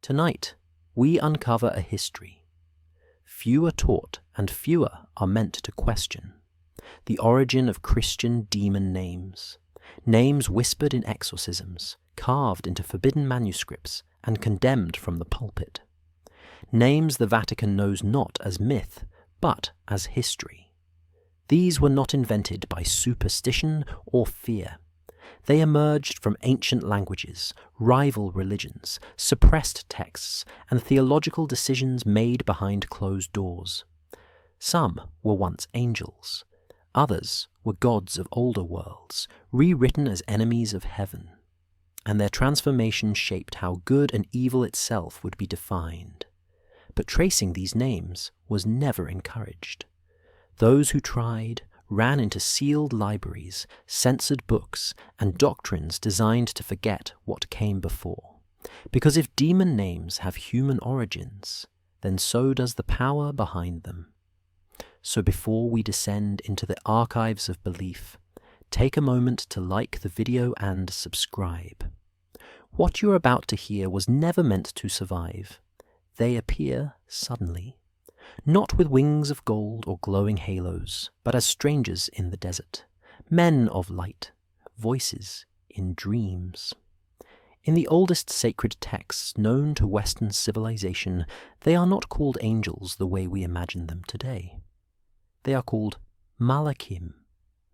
Tonight, we uncover a history. Few are taught and fewer are meant to question. The origin of Christian demon names. Names whispered in exorcisms, carved into forbidden manuscripts, and condemned from the pulpit. Names the Vatican knows not as myth, but as history. These were not invented by superstition or fear. They emerged from ancient languages, rival religions, suppressed texts, and theological decisions made behind closed doors. Some were once angels. Others were gods of older worlds, rewritten as enemies of heaven. And their transformation shaped how good and evil itself would be defined. But tracing these names was never encouraged. Those who tried ran into sealed libraries, censored books, and doctrines designed to forget what came before. Because if demon names have human origins, then so does the power behind them. So before we descend into the archives of belief, take a moment to like the video and subscribe. What you're about to hear was never meant to survive. They appear suddenly, not with wings of gold or glowing halos, but as strangers in the desert, men of light, voices in dreams. In the oldest sacred texts known to Western civilization, they are not called angels the way we imagine them today. They are called malachim,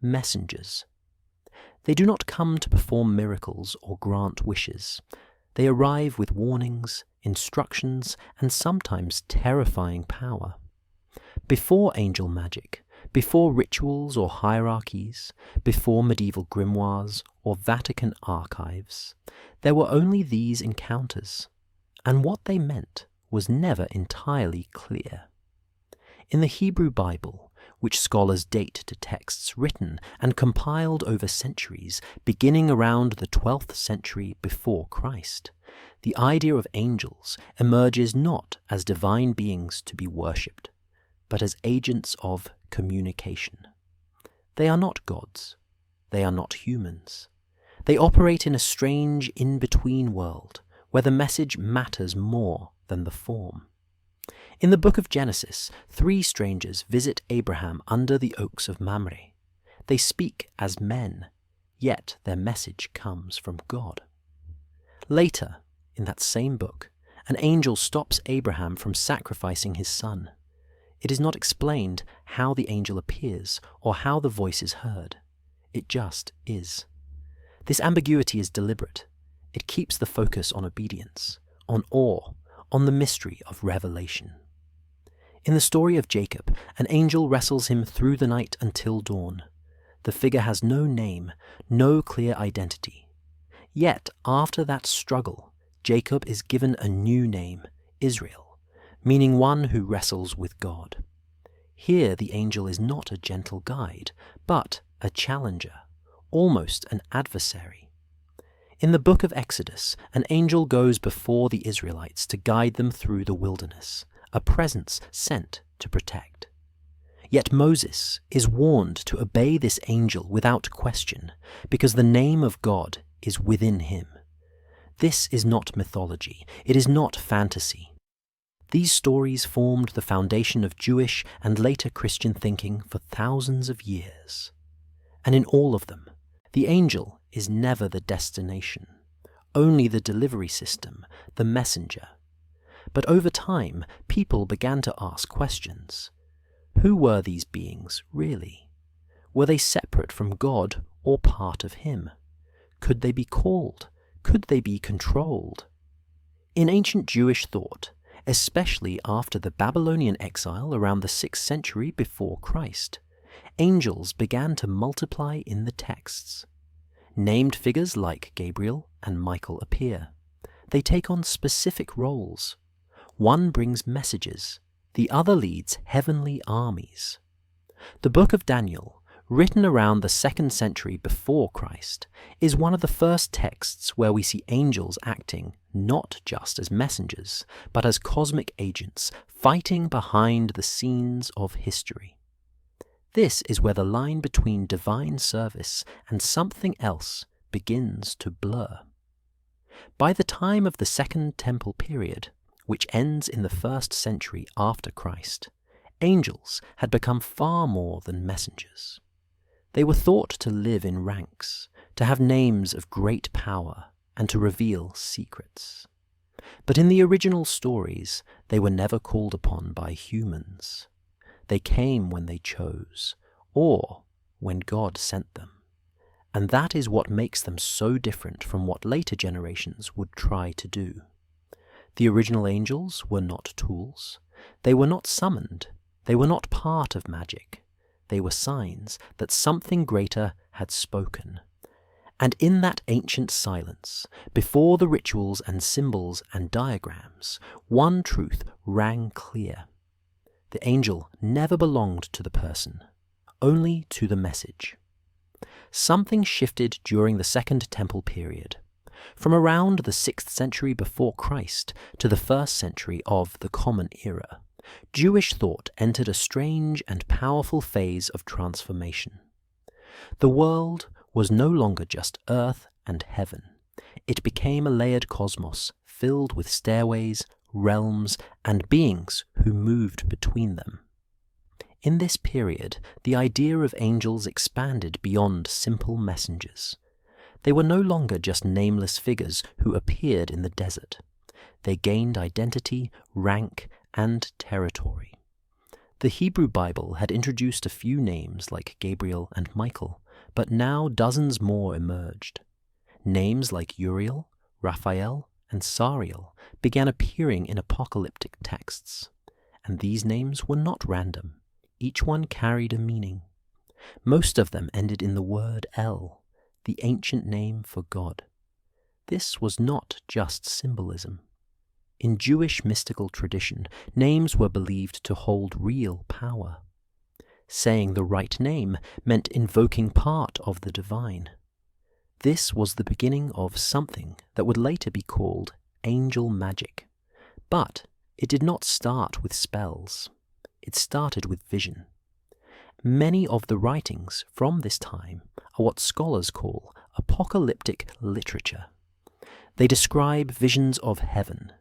messengers. They do not come to perform miracles or grant wishes. They arrive with warnings, instructions, and sometimes terrifying power. Before angel magic, before rituals or hierarchies, before medieval grimoires or Vatican archives, there were only these encounters, and what they meant was never entirely clear. In the Hebrew Bible, which scholars date to texts written and compiled over centuries, beginning around the 12th century before Christ, the idea of angels emerges not as divine beings to be worshipped, but as agents of communication. They are not gods. They are not humans. They operate in a strange in-between world, where the message matters more than the form. In the Book of Genesis, 3 strangers visit Abraham under the oaks of Mamre. They speak as men, yet their message comes from God. Later, in that same book, an angel stops Abraham from sacrificing his son. It is not explained how the angel appears or how the voice is heard. It just is. This ambiguity is deliberate. It keeps the focus on obedience, on awe, on the mystery of revelation. In the story of Jacob, an angel wrestles him through the night until dawn. The figure has no name, no clear identity. Yet, after that struggle, Jacob is given a new name, Israel, meaning one who wrestles with God. Here the angel is not a gentle guide, but a challenger, almost an adversary. In the book of Exodus, an angel goes before the Israelites to guide them through the wilderness, a presence sent to protect. Yet Moses is warned to obey this angel without question, because the name of God is within him. This is not mythology. It is not fantasy. These stories formed the foundation of Jewish and later Christian thinking for thousands of years. And in all of them, the angel is never the destination, only the delivery system, the messenger. But over time, people began to ask questions. Who were these beings, really? Were they separate from God or part of Him? Could they be called? Could they be controlled? In ancient Jewish thought, especially after the Babylonian exile around the 6th century before Christ, angels began to multiply in the texts. Named figures like Gabriel and Michael appear. They take on specific roles. One brings messages, the other leads heavenly armies. The Book of Daniel, written around the 2nd century before Christ, is one of the first texts where we see angels acting not just as messengers, but as cosmic agents fighting behind the scenes of history. This is where the line between divine service and something else begins to blur. By the time of the Second Temple period, which ends in the 1st century after Christ, angels had become far more than messengers. They were thought to live in ranks, to have names of great power, and to reveal secrets. But in the original stories, they were never called upon by humans. They came when they chose, or when God sent them. And that is what makes them so different from what later generations would try to do. The original angels were not tools. They were not summoned. They were not part of magic. They were signs that something greater had spoken. And in that ancient silence, before the rituals and symbols and diagrams, one truth rang clear. The angel never belonged to the person, only to the message. Something shifted during the Second Temple period. From around the 6th century before Christ to the 1st century of the Common Era, Jewish thought entered a strange and powerful phase of transformation. The world was no longer just earth and heaven. It became a layered cosmos filled with stairways, realms, and beings who moved between them. In this period, the idea of angels expanded beyond simple messengers. They were no longer just nameless figures who appeared in the desert. They gained identity, rank, and territory. The Hebrew Bible had introduced a few names like Gabriel and Michael, but now dozens more emerged. Names like Uriel, Raphael, and Sariel began appearing in apocalyptic texts. And these names were not random. Each one carried a meaning. Most of them ended in the word El, the ancient name for God. This was not just symbolism. In Jewish mystical tradition, names were believed to hold real power. Saying the right name meant invoking part of the divine. This was the beginning of something that would later be called angel magic. But it did not start with spells. It started with vision. Many of the writings from this time are what scholars call apocalyptic literature. They describe visions of heaven,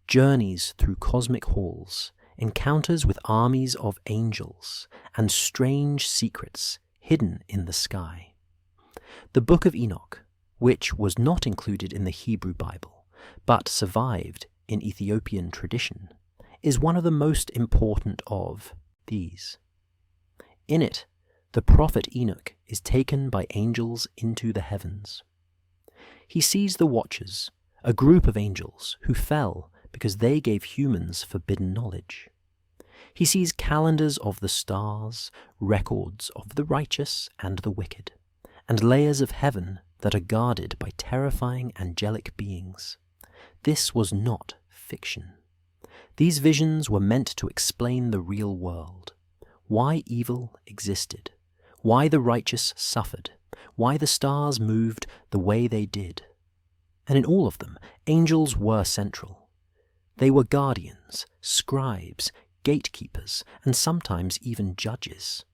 journeys through cosmic halls, encounters with armies of angels, and strange secrets hidden in the sky. The Book of Enoch, which was not included in the Hebrew Bible, but survived in Ethiopian tradition, is one of the most important of these. In it, the prophet Enoch is taken by angels into the heavens. He sees the Watchers, a group of angels who fell because they gave humans forbidden knowledge. He sees calendars of the stars, records of the righteous and the wicked, and layers of heaven that are guarded by terrifying angelic beings. This was not fiction. These visions were meant to explain the real world, why evil existed, why the righteous suffered, why the stars moved the way they did. And in all of them, angels were central. They were guardians, scribes, gatekeepers, and sometimes even judges.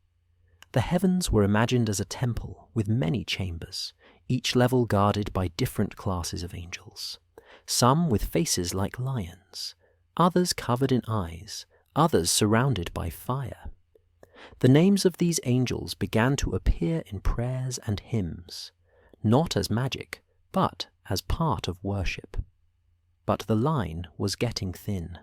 The heavens were imagined as a temple with many chambers, each level guarded by different classes of angels. Some with faces like lions, others covered in eyes, others surrounded by fire. The names of these angels began to appear in prayers and hymns, not as magic, but as part of worship. But the line was getting thin,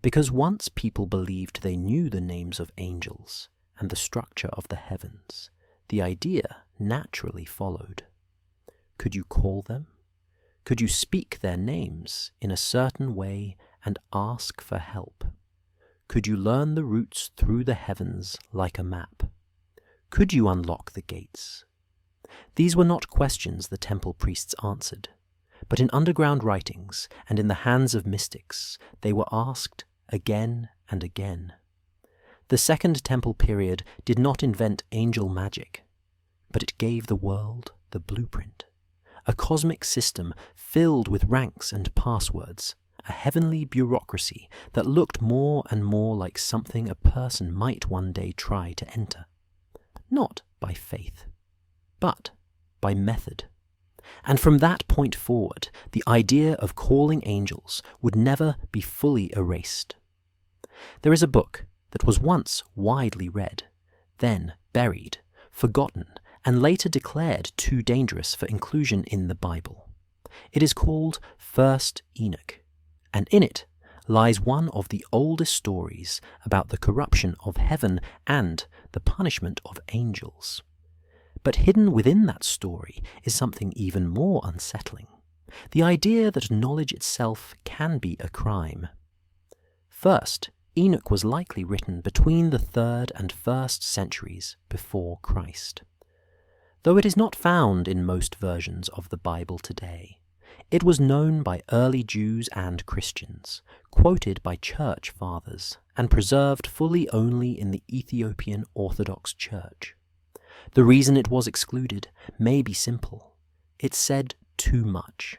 because once people believed they knew the names of angels and the structure of the heavens, the idea naturally followed. Could you call them? Could you speak their names in a certain way and ask for help? Could you learn the routes through the heavens like a map? Could you unlock the gates? These were not questions the temple priests answered, but in underground writings and in the hands of mystics, they were asked again and again. The Second Temple period did not invent angel magic, but it gave the world the blueprint, a cosmic system filled with ranks and passwords, a heavenly bureaucracy that looked more and more like something a person might one day try to enter. Not by faith, but by method. And from that point forward, the idea of calling angels would never be fully erased. There is a book that was once widely read, then buried, forgotten, and later declared too dangerous for inclusion in the Bible. It is called First Enoch, and in it lies one of the oldest stories about the corruption of heaven and the punishment of angels. But hidden within that story is something even more unsettling: the idea that knowledge itself can be a crime. First, Enoch was likely written between the 3rd and 1st centuries before Christ. Though it is not found in most versions of the Bible today, it was known by early Jews and Christians, quoted by church fathers, and preserved fully only in the Ethiopian Orthodox Church. The reason it was excluded may be simple: it said too much.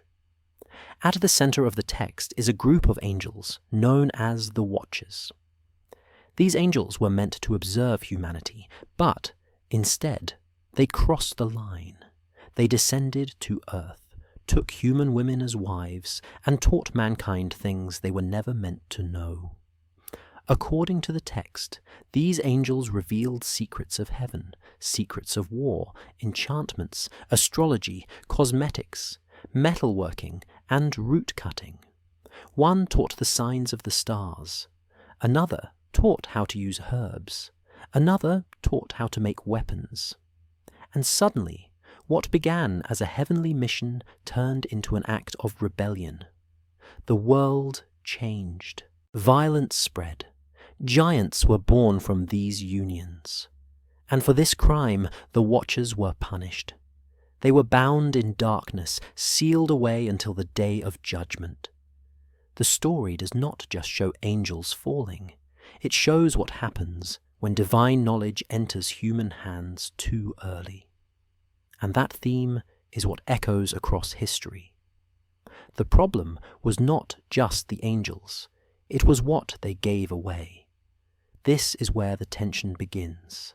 At the center of the text is a group of angels known as the Watchers. These angels were meant to observe humanity, but instead they crossed the line. They descended to earth, took human women as wives, and taught mankind things they were never meant to know. According to the text, these angels revealed secrets of heaven, secrets of war, enchantments, astrology, cosmetics, metalworking, and root cutting. One taught the signs of the stars. Another taught how to use herbs. Another taught how to make weapons. And suddenly, what began as a heavenly mission turned into an act of rebellion. The world changed. Violence spread. Giants were born from these unions. And for this crime, the Watchers were punished. They were bound in darkness, sealed away until the day of judgment. The story does not just show angels falling. It shows what happens when divine knowledge enters human hands too early. And that theme is what echoes across history. The problem was not just the angels, it was what they gave away. This is where the tension begins.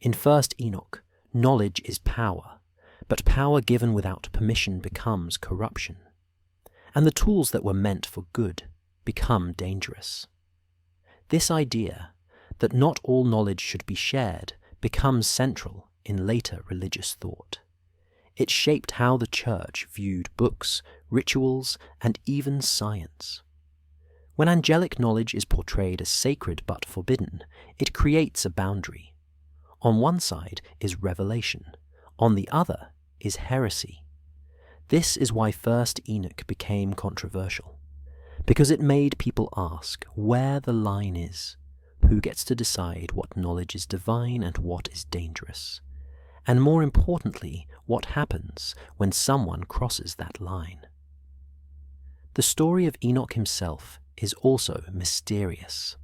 In First Enoch, knowledge is power, but power given without permission becomes corruption. And the tools that were meant for good become dangerous. This idea that not all knowledge should be shared becomes central in later religious thought. It shaped how the Church viewed books, rituals, and even science. When angelic knowledge is portrayed as sacred but forbidden, it creates a boundary. On one side is revelation, on the other is heresy. This is why First Enoch became controversial, because it made people ask where the line is, who gets to decide what knowledge is divine and what is dangerous, and more importantly, what happens when someone crosses that line. The story of Enoch himself is also mysterious.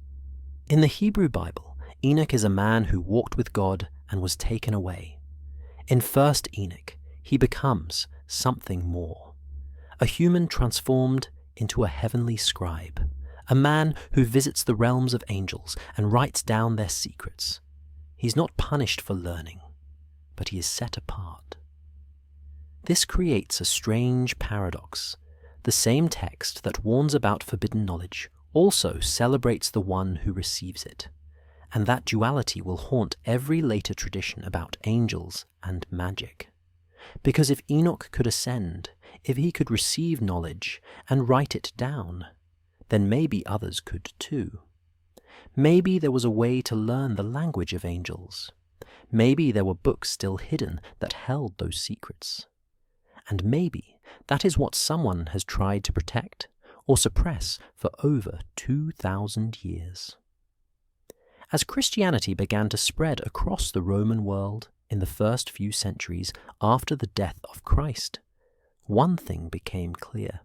In the Hebrew Bible, Enoch is a man who walked with God and was taken away. In First Enoch, he becomes something more, a human transformed into a heavenly scribe, a man who visits the realms of angels and writes down their secrets. He's not punished for learning, but he is set apart. This creates a strange paradox. The same text that warns about forbidden knowledge also celebrates the one who receives it, and that duality will haunt every later tradition about angels and magic. Because if Enoch could ascend, if he could receive knowledge and write it down, then maybe others could too. Maybe there was a way to learn the language of angels. Maybe there were books still hidden that held those secrets. And maybe that is what someone has tried to protect or suppress for over 2,000 years. As Christianity began to spread across the Roman world in the first few centuries after the death of Christ, one thing became clear.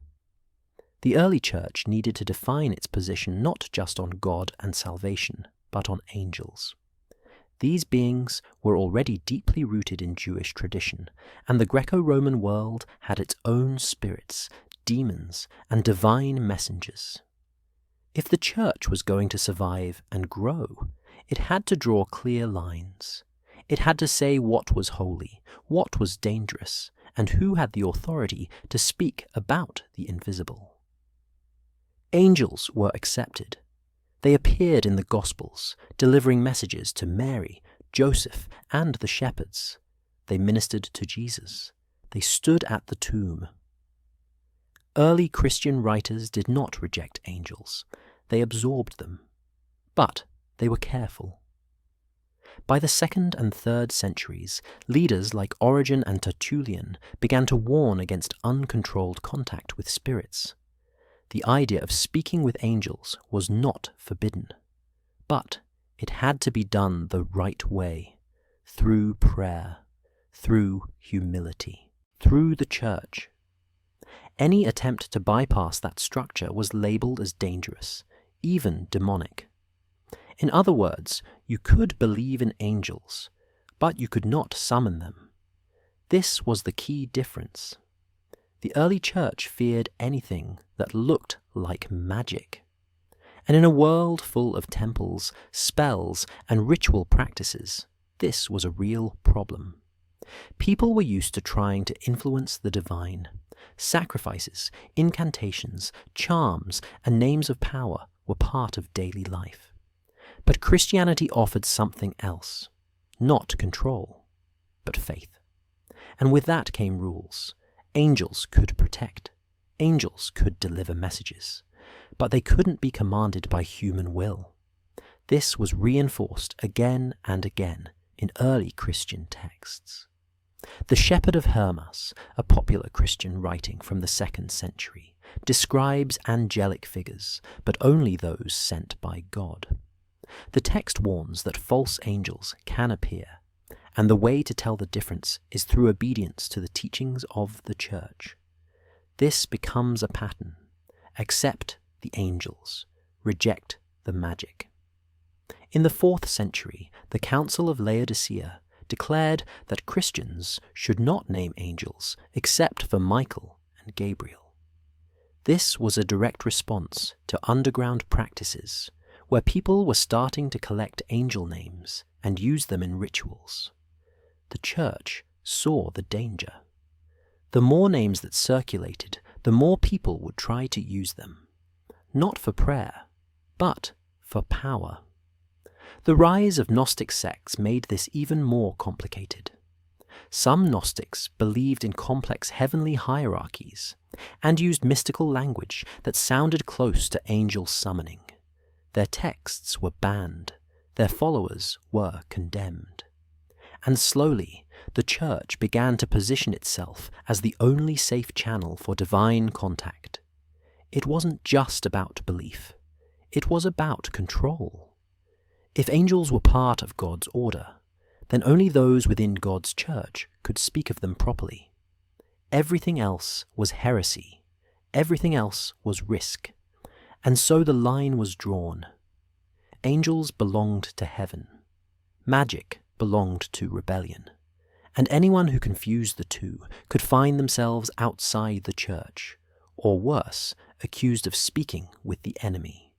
The early church needed to define its position not just on God and salvation, but on angels. These beings were already deeply rooted in Jewish tradition, and the Greco-Roman world had its own spirits, demons, and divine messengers. If the church was going to survive and grow, it had to draw clear lines. It had to say what was holy, what was dangerous, and who had the authority to speak about the invisible. Angels were accepted. They appeared in the Gospels, delivering messages to Mary, Joseph, and the shepherds. They ministered to Jesus. They stood at the tomb. Early Christian writers did not reject angels. They absorbed them. But they were careful. By the 2nd and 3rd centuries, leaders like Origen and Tertullian began to warn against uncontrolled contact with spirits. The idea of speaking with angels was not forbidden, but it had to be done the right way, through prayer, through humility, through the church. Any attempt to bypass that structure was labeled as dangerous, even demonic. In other words, you could believe in angels, but you could not summon them. This was the key difference. The early church feared anything that looked like magic. And in a world full of temples, spells, and ritual practices, this was a real problem. People were used to trying to influence the divine. Sacrifices, incantations, charms, and names of power were part of daily life. But Christianity offered something else, not control, but faith. And with that came rules. Angels could protect. Angels could deliver messages. But they couldn't be commanded by human will. This was reinforced again and again in early Christian texts. The Shepherd of Hermas, a popular Christian writing from the 2nd century, describes angelic figures, but only those sent by God. The text warns that false angels can appear, and the way to tell the difference is through obedience to the teachings of the Church. This becomes a pattern. Accept the angels, reject the magic. In the 4th century, the Council of Laodicea declared that Christians should not name angels except for Michael and Gabriel. This was a direct response to underground practices where people were starting to collect angel names and use them in rituals. The Church saw the danger. The more names that circulated, the more people would try to use them, not for prayer, but for power. The rise of Gnostic sects made this even more complicated. Some Gnostics believed in complex heavenly hierarchies and used mystical language that sounded close to angel summoning. Their texts were banned. Their followers were condemned. And slowly, the Church began to position itself as the only safe channel for divine contact. It wasn't just about belief. It was about control. If angels were part of God's order, then only those within God's church could speak of them properly. Everything else was heresy. Everything else was risk. And so the line was drawn. Angels belonged to heaven. Magic belonged to rebellion. And anyone who confused the two could find themselves outside the church, or worse, accused of speaking with the enemy.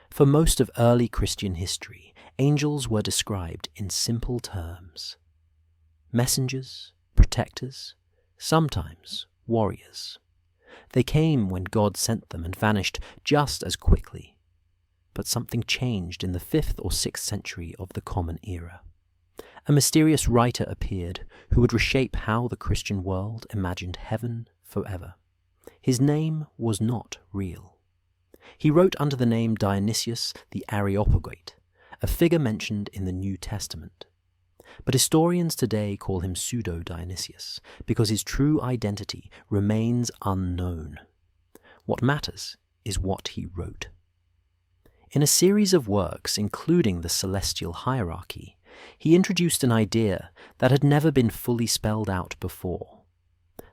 For most of early Christian history, angels were described in simple terms. Messengers, protectors, sometimes warriors. They came when God sent them and vanished just as quickly. But something changed in the 5th or 6th century of the Common Era. A mysterious writer appeared who would reshape how the Christian world imagined heaven forever. His name was not real. He wrote under the name Dionysius the Areopagite, a figure mentioned in the New Testament. But historians today call him Pseudo-Dionysius because his true identity remains unknown. What matters is what he wrote. In a series of works, including the celestial hierarchy, he introduced an idea that had never been fully spelled out before,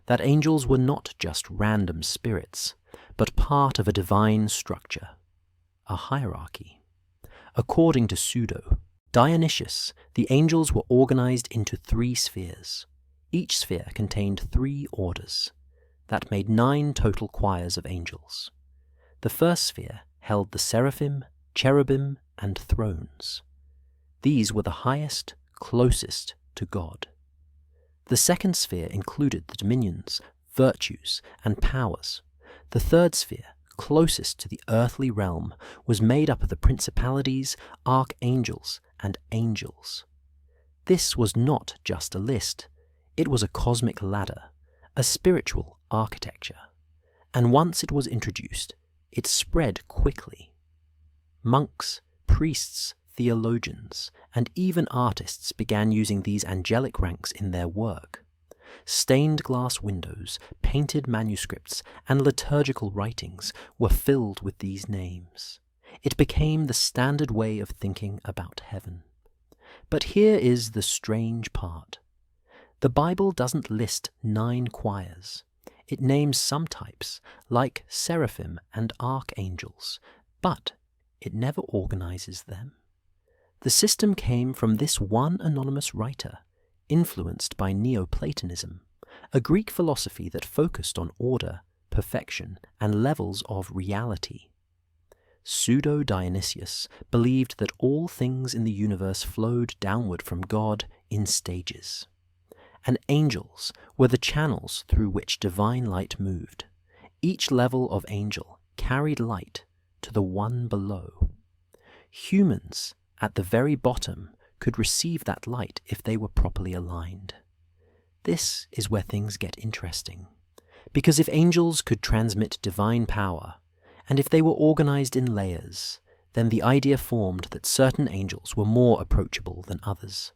that angels were not just random spirits, but part of a divine structure, a hierarchy. According to Pseudo, Dionysius, the angels were organized into 3 spheres. Each sphere contained 3 orders. That made 9 total choirs of angels. The first sphere held the seraphim, cherubim, and thrones. These were the highest, closest to God. The second sphere included the dominions, virtues, and powers. The third sphere, closest to the earthly realm, was made up of the principalities, archangels, and angels. This was not just a list. It was a cosmic ladder, a spiritual architecture. And once it was introduced, it spread quickly. Monks, priests, theologians, and even artists began using these angelic ranks in their work. Stained glass windows, painted manuscripts, and liturgical writings were filled with these names. It became the standard way of thinking about heaven. But here is the strange part. The Bible doesn't list 9 choirs. It names some types, like seraphim and archangels, but it never organizes them. The system came from this one anonymous writer, influenced by Neoplatonism, a Greek philosophy that focused on order, perfection, and levels of reality. Pseudo-Dionysius believed that all things in the universe flowed downward from God in stages, and angels were the channels through which divine light moved. Each level of angel carried light to the one below. Humans, at the very bottom, could receive that light if they were properly aligned. This is where things get interesting, because if angels could transmit divine power, and if they were organized in layers, then the idea formed that certain angels were more approachable than others.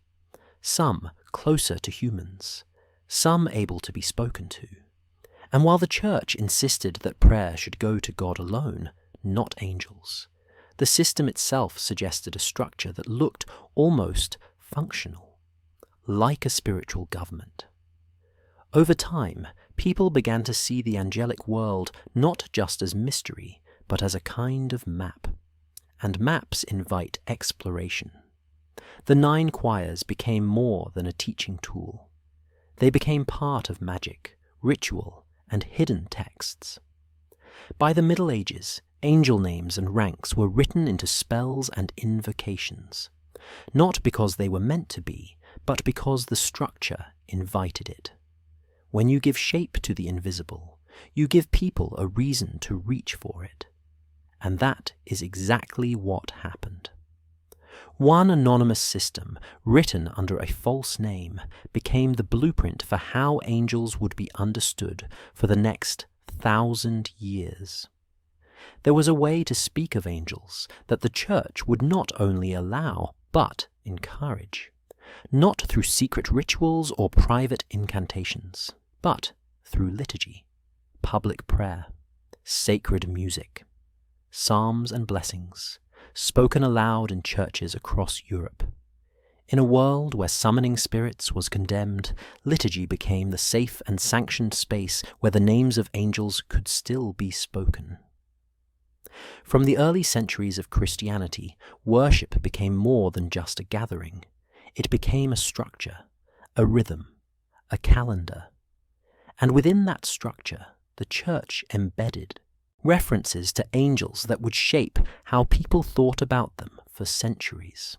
Some closer to humans, some able to be spoken to. And while the Church insisted that prayer should go to God alone, not angels, the system itself suggested a structure that looked almost functional, like a spiritual government. Over time, people began to see the angelic world not just as mystery, but as a kind of map. And maps invite exploration. The 9 choirs became more than a teaching tool. They became part of magic, ritual, and hidden texts. By the Middle Ages, angel names and ranks were written into spells and invocations, not because they were meant to be, but because the structure invited it. When you give shape to the invisible, you give people a reason to reach for it. And that is exactly what happened. One anonymous system, written under a false name, became the blueprint for how angels would be understood for the next 1,000 years. There was a way to speak of angels that the Church would not only allow, but encourage. Not through secret rituals or private incantations, but through liturgy, public prayer, sacred music, psalms and blessings, spoken aloud in churches across Europe. In a world where summoning spirits was condemned, liturgy became the safe and sanctioned space where the names of angels could still be spoken. From the early centuries of Christianity, worship became more than just a gathering. It became a structure, a rhythm, a calendar. And within that structure, the Church embedded references to angels that would shape how people thought about them for centuries.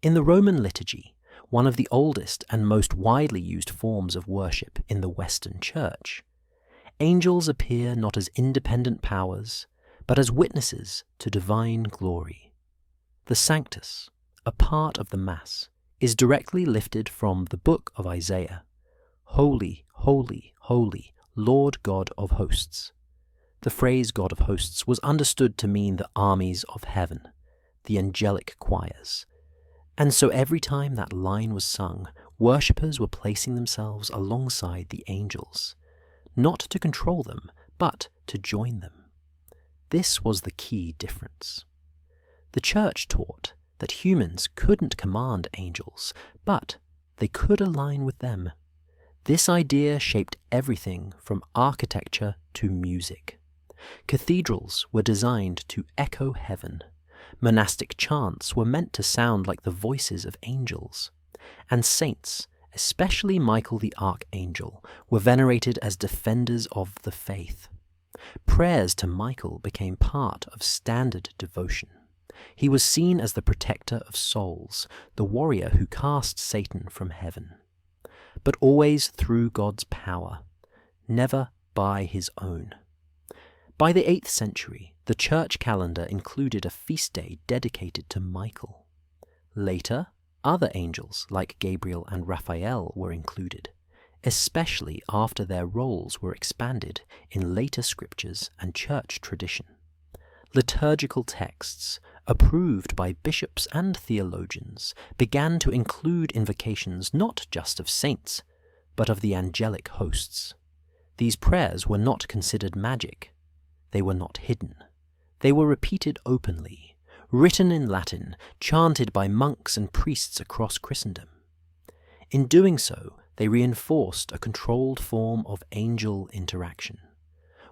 In the Roman liturgy, one of the oldest and most widely used forms of worship in the Western Church, angels appear not as independent powers, but as witnesses to divine glory. The Sanctus, a part of the Mass, is directly lifted from the Book of Isaiah. Holy, holy, holy, Lord God of hosts. The phrase God of hosts was understood to mean the armies of heaven, the angelic choirs. And so every time that line was sung, worshippers were placing themselves alongside the angels, not to control them, but to join them. This was the key difference. The Church taught that humans couldn't command angels, but they could align with them. This idea shaped everything from architecture to music. Cathedrals were designed to echo heaven. Monastic chants were meant to sound like the voices of angels. And saints, especially Michael the Archangel, were venerated as defenders of the faith. Prayers to Michael became part of standard devotion. He was seen as the protector of souls, the warrior who cast Satan from heaven. but always through God's power, never by his own. By the 8th century, the church calendar included a feast day dedicated to Michael. Later, other angels like Gabriel and Raphael were included, especially after their roles were expanded in later scriptures and church tradition. Liturgical texts, approved by bishops and theologians, began to include invocations not just of saints, but of the angelic hosts. These prayers were not considered magic. They were not hidden. They were repeated openly, written in Latin, chanted by monks and priests across Christendom. In doing so, they reinforced a controlled form of angel interaction,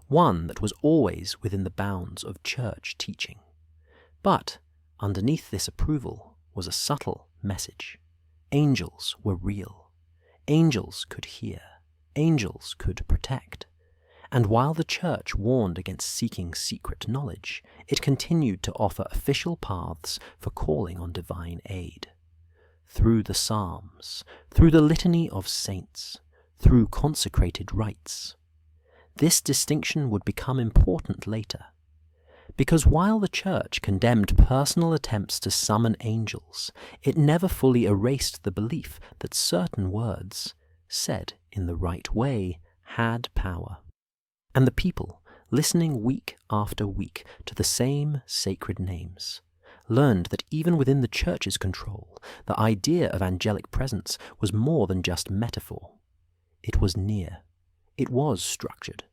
one that was always within the bounds of church teaching. But underneath this approval was a subtle message. Angels were real. Angels could hear. Angels could protect. And while the church warned against seeking secret knowledge, it continued to offer official paths for calling on divine aid. Through the Psalms, through the litany of saints, through consecrated rites. This distinction would become important later, because while the church condemned personal attempts to summon angels, it never fully erased the belief that certain words, said in the right way, had power. And the people, listening week after week to the same sacred names, learned that even within the church's control, the idea of angelic presence was more than just metaphor. It was near, it was structured,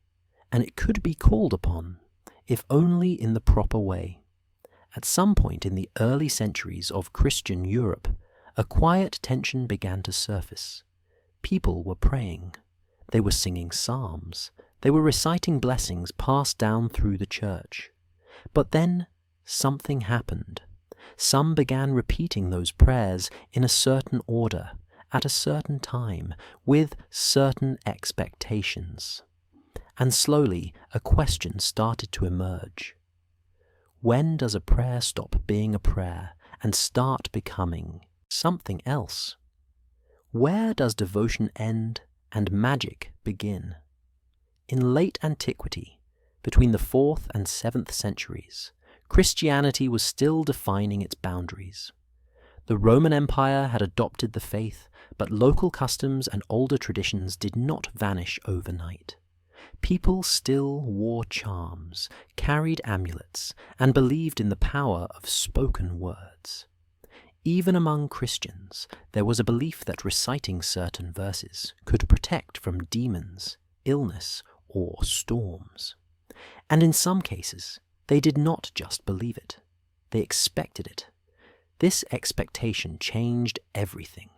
and it could be called upon, if only in the proper way. At some point in the early centuries of Christian Europe, a quiet tension began to surface. People were praying. They were singing psalms. They were reciting blessings passed down through the church. But then something happened. Some began repeating those prayers in a certain order, at a certain time, with certain expectations. And slowly a question started to emerge. When does a prayer stop being a prayer and start becoming something else? Where does devotion end and magic begin? In late antiquity, between the 4th and 7th centuries, Christianity was still defining its boundaries. The Roman Empire had adopted the faith, but local customs and older traditions did not vanish overnight. People still wore charms, carried amulets, and believed in the power of spoken words. Even among Christians, there was a belief that reciting certain verses could protect from demons, illness, or storms. And in some cases, they did not just believe it, they expected it. This expectation changed everything.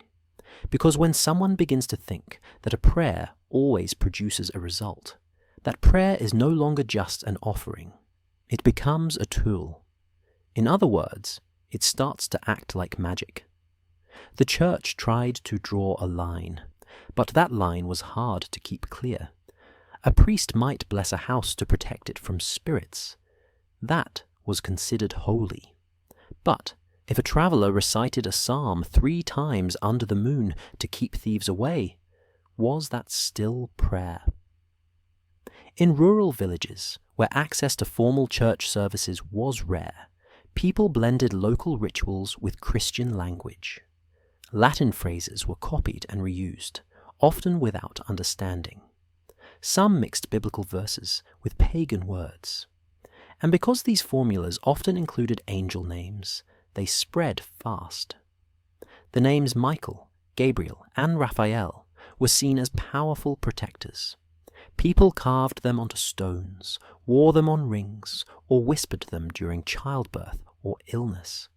Because when someone begins to think that a prayer always produces a result, that prayer is no longer just an offering, it becomes a tool. In other words, it starts to act like magic. The church tried to draw a line, but that line was hard to keep clear. A priest might bless a house to protect it from spirits. That was considered holy. But if a traveller recited a psalm 3 times under the moon to keep thieves away, was that still prayer? In rural villages, where access to formal church services was rare, people blended local rituals with Christian language. Latin phrases were copied and reused, often without understanding. Some mixed biblical verses with pagan words. And because these formulas often included angel names, they spread fast. The names Michael, Gabriel, and Raphael were seen as powerful protectors. People carved them onto stones, wore them on rings, or whispered them during childbirth or illness.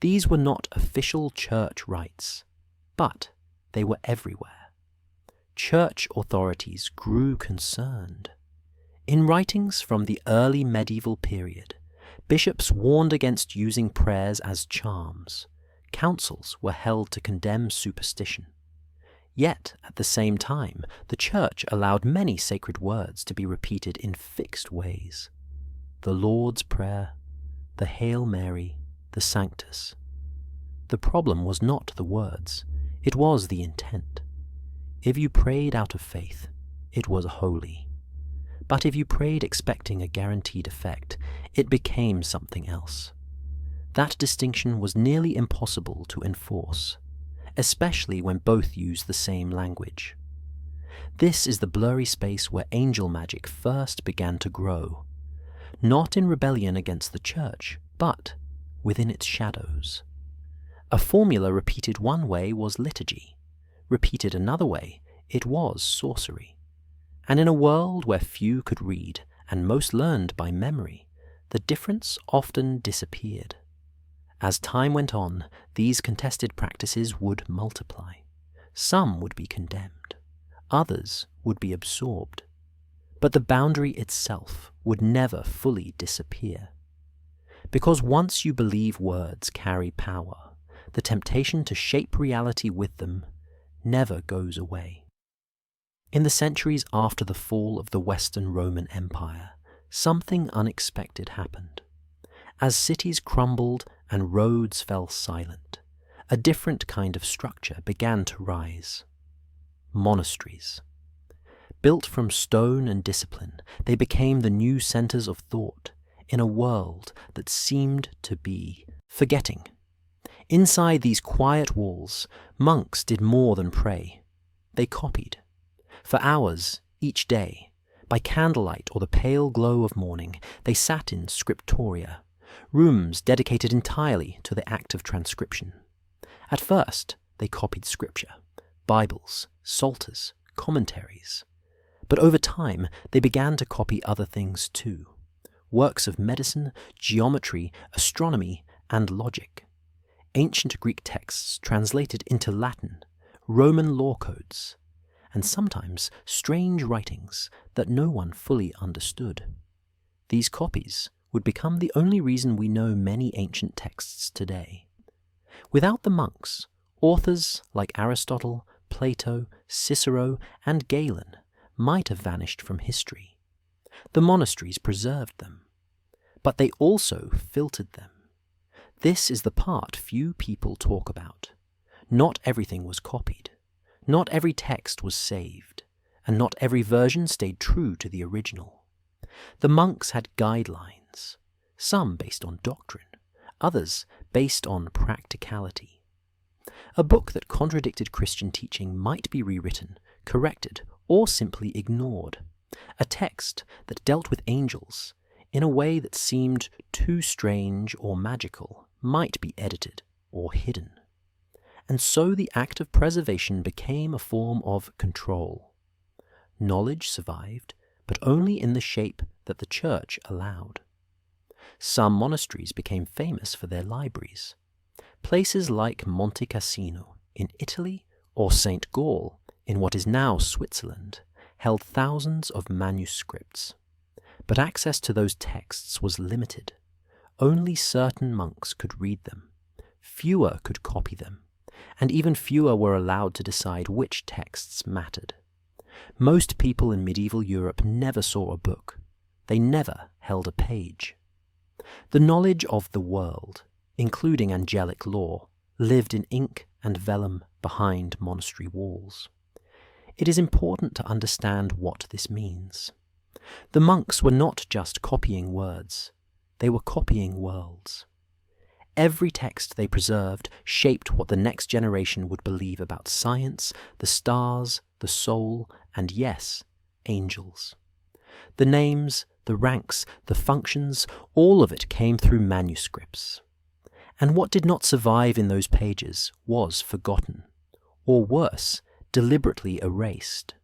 These were not official church rites, but they were everywhere. Church authorities grew concerned. In writings from the early medieval period, bishops warned against using prayers as charms. Councils were held to condemn superstition. Yet, at the same time, the Church allowed many sacred words to be repeated in fixed ways. The Lord's Prayer, the Hail Mary, the Sanctus. The problem was not the words, it was the intent. If you prayed out of faith, it was holy. But if you prayed expecting a guaranteed effect, it became something else. That distinction was nearly impossible to enforce, especially when both used the same language. This is the blurry space where angel magic first began to grow, not in rebellion against the church, but within its shadows. A formula repeated one way was liturgy, repeated another way, it was sorcery. And in a world where few could read and most learned by memory, the difference often disappeared. As time went on, these contested practices would multiply. Some would be condemned, others would be absorbed. But the boundary itself would never fully disappear. Because once you believe words carry power, the temptation to shape reality with them never goes away. In the centuries after the fall of the Western Roman Empire, something unexpected happened. As cities crumbled and roads fell silent, a different kind of structure began to rise. Monasteries. Built from stone and discipline, they became the new centers of thought in a world that seemed to be forgetting. Inside these quiet walls, monks did more than pray. They copied. For hours, each day, by candlelight or the pale glow of morning, they sat in scriptoria, rooms dedicated entirely to the act of transcription. At first, they copied scripture, Bibles, psalters, commentaries. But over time, they began to copy other things too. Works of medicine, geometry, astronomy, and logic. Ancient Greek texts translated into Latin, Roman law codes, and sometimes strange writings that no one fully understood. These copies would become the only reason we know many ancient texts today. Without the monks, authors like Aristotle, Plato, Cicero, and Galen might have vanished from history. The monasteries preserved them, but they also filtered them. This is the part few people talk about. Not everything was copied. Not every text was saved, and not every version stayed true to the original. The monks had guidelines, some based on doctrine, others based on practicality. A book that contradicted Christian teaching might be rewritten, corrected, or simply ignored. A text that dealt with angels in a way that seemed too strange or magical might be edited or hidden. And so the act of preservation became a form of control. Knowledge survived, but only in the shape that the church allowed. Some monasteries became famous for their libraries. Places like Monte Cassino in Italy or St. Gall in what is now Switzerland held thousands of manuscripts. But access to those texts was limited. Only certain monks could read them. Fewer could copy them. And even fewer were allowed to decide which texts mattered. Most people in medieval Europe never saw a book. They never held a page. The knowledge of the world, including angelic law, lived in ink and vellum behind monastery walls. It is important to understand what this means. The monks were not just copying words, they were copying worlds. Every text they preserved shaped what the next generation would believe about science, the stars, the soul, and yes, angels. The names, the ranks, the functions, all of it came through manuscripts. And what did not survive in those pages was forgotten, or worse, deliberately erased.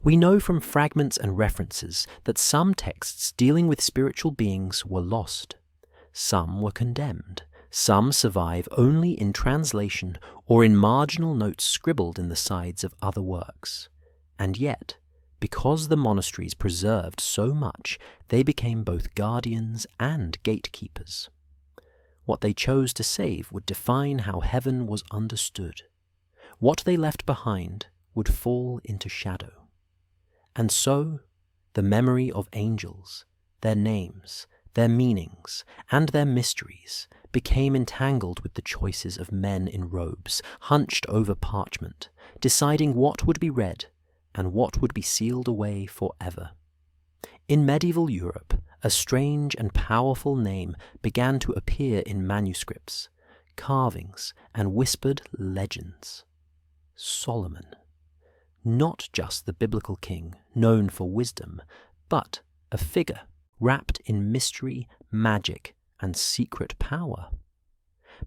We know from fragments and references that some texts dealing with spiritual beings were lost. Some were condemned. Some survive only in translation or in marginal notes scribbled in the sides of other works. And yet, because the monasteries preserved so much, they became both guardians and gatekeepers. What they chose to save would define how heaven was understood. What they left behind would fall into shadow. And so, the memory of angels, their names, their meanings, and their mysteries became entangled with the choices of men in robes, hunched over parchment, deciding what would be read and what would be sealed away forever. In medieval Europe, a strange and powerful name began to appear in manuscripts, carvings, and whispered legends. Solomon. Not just the biblical king known for wisdom, but a figure wrapped in mystery, magic, and secret power.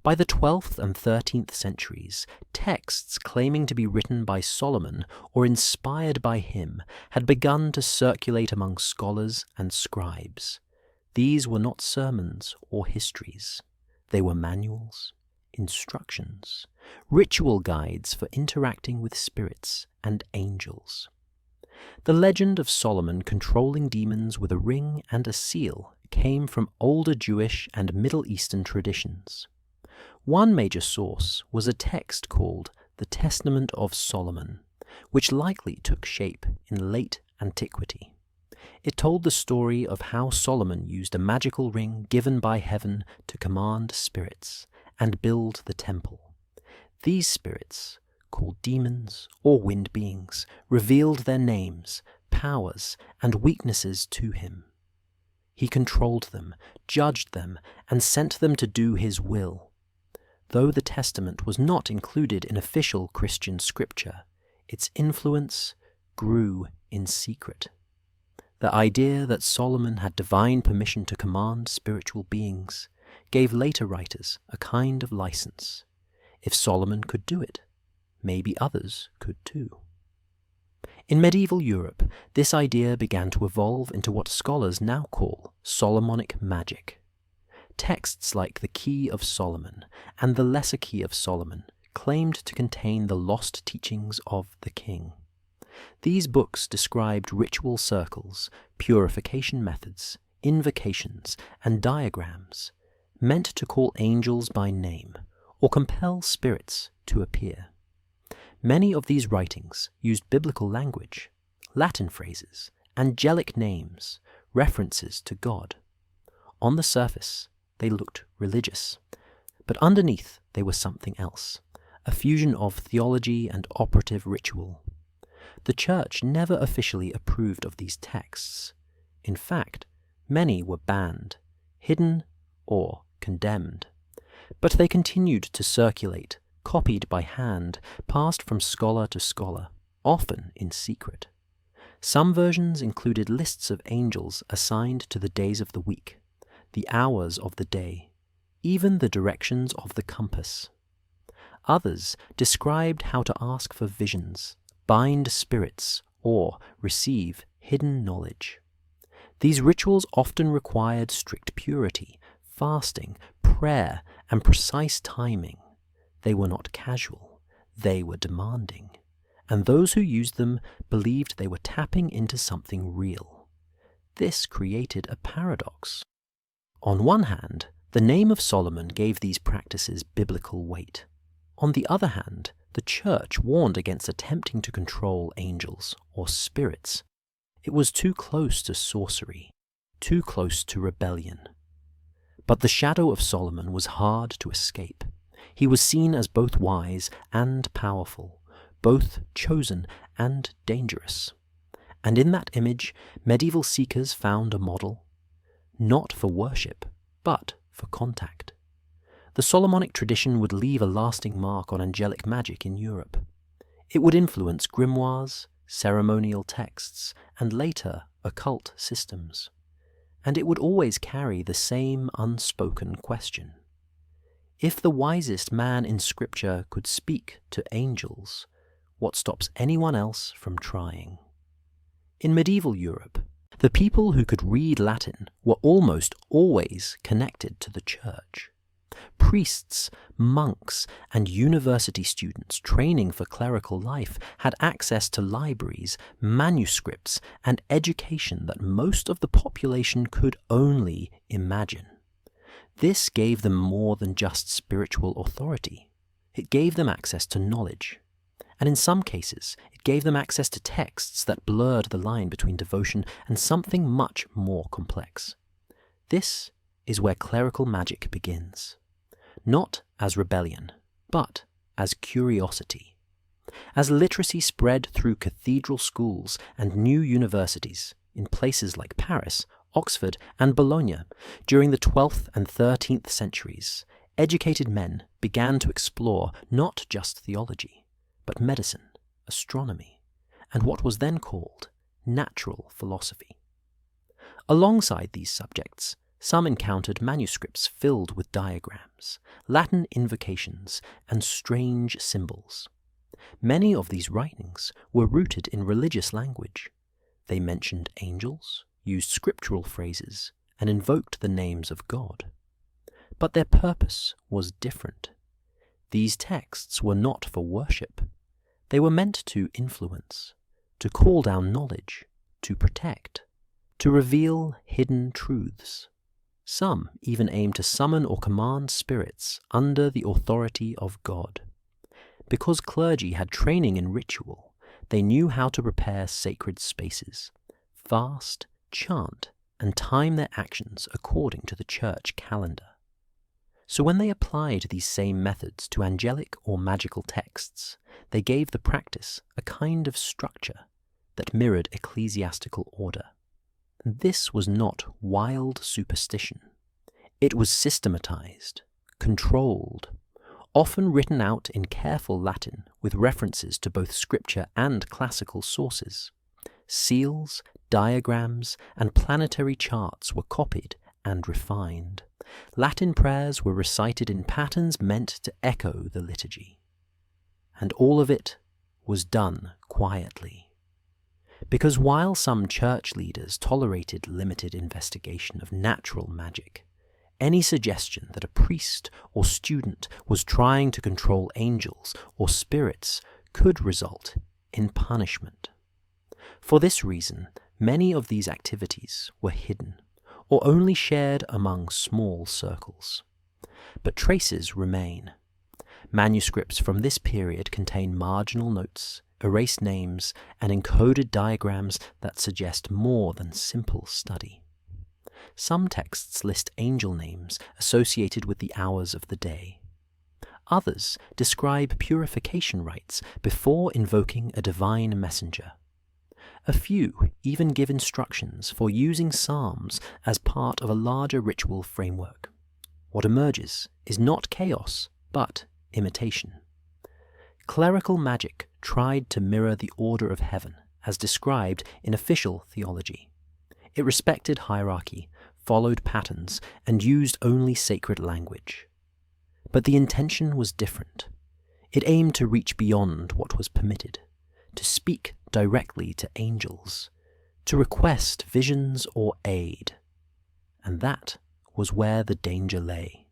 By the 12th and 13th centuries, texts claiming to be written by Solomon or inspired by him had begun to circulate among scholars and scribes. These were not sermons or histories. They were manuals, instructions, ritual guides for interacting with spirits and angels. The legend of Solomon controlling demons with a ring and a seal came from older Jewish and Middle Eastern traditions. One major source was a text called the Testament of Solomon, which likely took shape in late antiquity. It told the story of how Solomon used a magical ring given by heaven to command spirits and build the temple. These spirits, called demons or wind beings, revealed their names, powers, and weaknesses to him. He controlled them, judged them, and sent them to do his will. Though the Testament was not included in official Christian scripture, its influence grew in secret. The idea that Solomon had divine permission to command spiritual beings gave later writers a kind of license. If Solomon could do it, maybe others could too. In medieval Europe, this idea began to evolve into what scholars now call Solomonic magic. Texts like the Key of Solomon and the Lesser Key of Solomon claimed to contain the lost teachings of the king. These books described ritual circles, purification methods, invocations, and diagrams, meant to call angels by name or compel spirits to appear. Many of these writings used biblical language, Latin phrases, angelic names, references to God. On the surface, they looked religious, but underneath they were something else, a fusion of theology and operative ritual. The Church never officially approved of these texts. In fact, many were banned, hidden, or condemned. But they continued to circulate, copied by hand, passed from scholar to scholar, often in secret. Some versions included lists of angels assigned to the days of the week, the hours of the day, even the directions of the compass. Others described how to ask for visions, bind spirits, or receive hidden knowledge. These rituals often required strict purity, fasting, prayer, and precise timing. They were not casual, they were demanding, and those who used them believed they were tapping into something real. This created a paradox. On one hand, the name of Solomon gave these practices biblical weight. On the other hand, the Church warned against attempting to control angels or spirits. It was too close to sorcery, too close to rebellion. But the shadow of Solomon was hard to escape. He was seen as both wise and powerful, both chosen and dangerous. And in that image, medieval seekers found a model, not for worship, but for contact. The Solomonic tradition would leave a lasting mark on angelic magic in Europe. It would influence grimoires, ceremonial texts, and later occult systems. And it would always carry the same unspoken question. If the wisest man in Scripture could speak to angels, what stops anyone else from trying? In medieval Europe, the people who could read Latin were almost always connected to the Church. Priests, monks, and university students training for clerical life had access to libraries, manuscripts, and education that most of the population could only imagine. This gave them more than just spiritual authority. It gave them access to knowledge. And in some cases, it gave them access to texts that blurred the line between devotion and something much more complex. This is where clerical magic begins. not as rebellion, but as curiosity. As literacy spread through cathedral schools and new universities in places like Paris, Oxford, and Bologna during the 12th and 13th centuries, educated men began to explore not just theology, but medicine, astronomy, and what was then called natural philosophy. Alongside these subjects, some encountered manuscripts filled with diagrams, Latin invocations, and strange symbols. Many of these writings were rooted in religious language. They mentioned angels, used scriptural phrases, and invoked the names of God. But their purpose was different. These texts were not for worship. They were meant to influence, to call down knowledge, to protect, to reveal hidden truths. Some even aimed to summon or command spirits under the authority of God. Because clergy had training in ritual, they knew how to prepare sacred spaces, fast, chant, and time their actions according to the church calendar. So when they applied these same methods to angelic or magical texts, they gave the practice a kind of structure that mirrored ecclesiastical order. This was not wild superstition. It was systematized, controlled, often written out in careful Latin with references to both scripture and classical sources. Seals, diagrams, and planetary charts were copied and refined. Latin prayers were recited in patterns meant to echo the liturgy. And all of it was done quietly. Because while some church leaders tolerated limited investigation of natural magic, any suggestion that a priest or student was trying to control angels or spirits could result in punishment. For this reason, many of these activities were hidden or only shared among small circles. But traces remain. Manuscripts from this period contain marginal notes, erased names, and encoded diagrams that suggest more than simple study. Some texts list angel names associated with the hours of the day. Others describe purification rites before invoking a divine messenger. A few even give instructions for using psalms as part of a larger ritual framework. What emerges is not chaos, but imitation. Clerical magic tried to mirror the order of heaven as described in official theology. It respected hierarchy, followed patterns, and used only sacred language. But the intention was different. It aimed to reach beyond what was permitted, to speak directly to angels, to request visions or aid. And that was where the danger lay.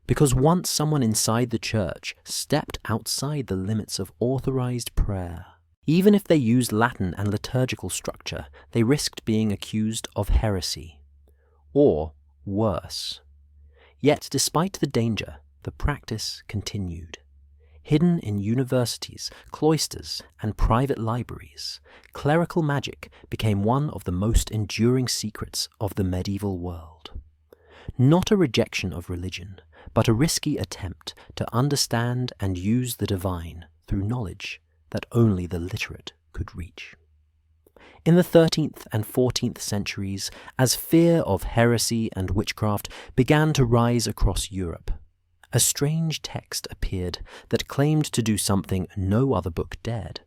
Because once someone inside the church stepped outside the limits of authorized prayer, even if they used Latin and liturgical structure, they risked being accused of heresy. Or worse. Yet despite the danger, the practice continued. Hidden in universities, cloisters, and private libraries, clerical magic became one of the most enduring secrets of the medieval world. Not a rejection of religion, but a risky attempt to understand and use the divine through knowledge that only the literate could reach. In the 13th and 14th centuries, as fear of heresy and witchcraft began to rise across Europe, a strange text appeared that claimed to do something no other book dared.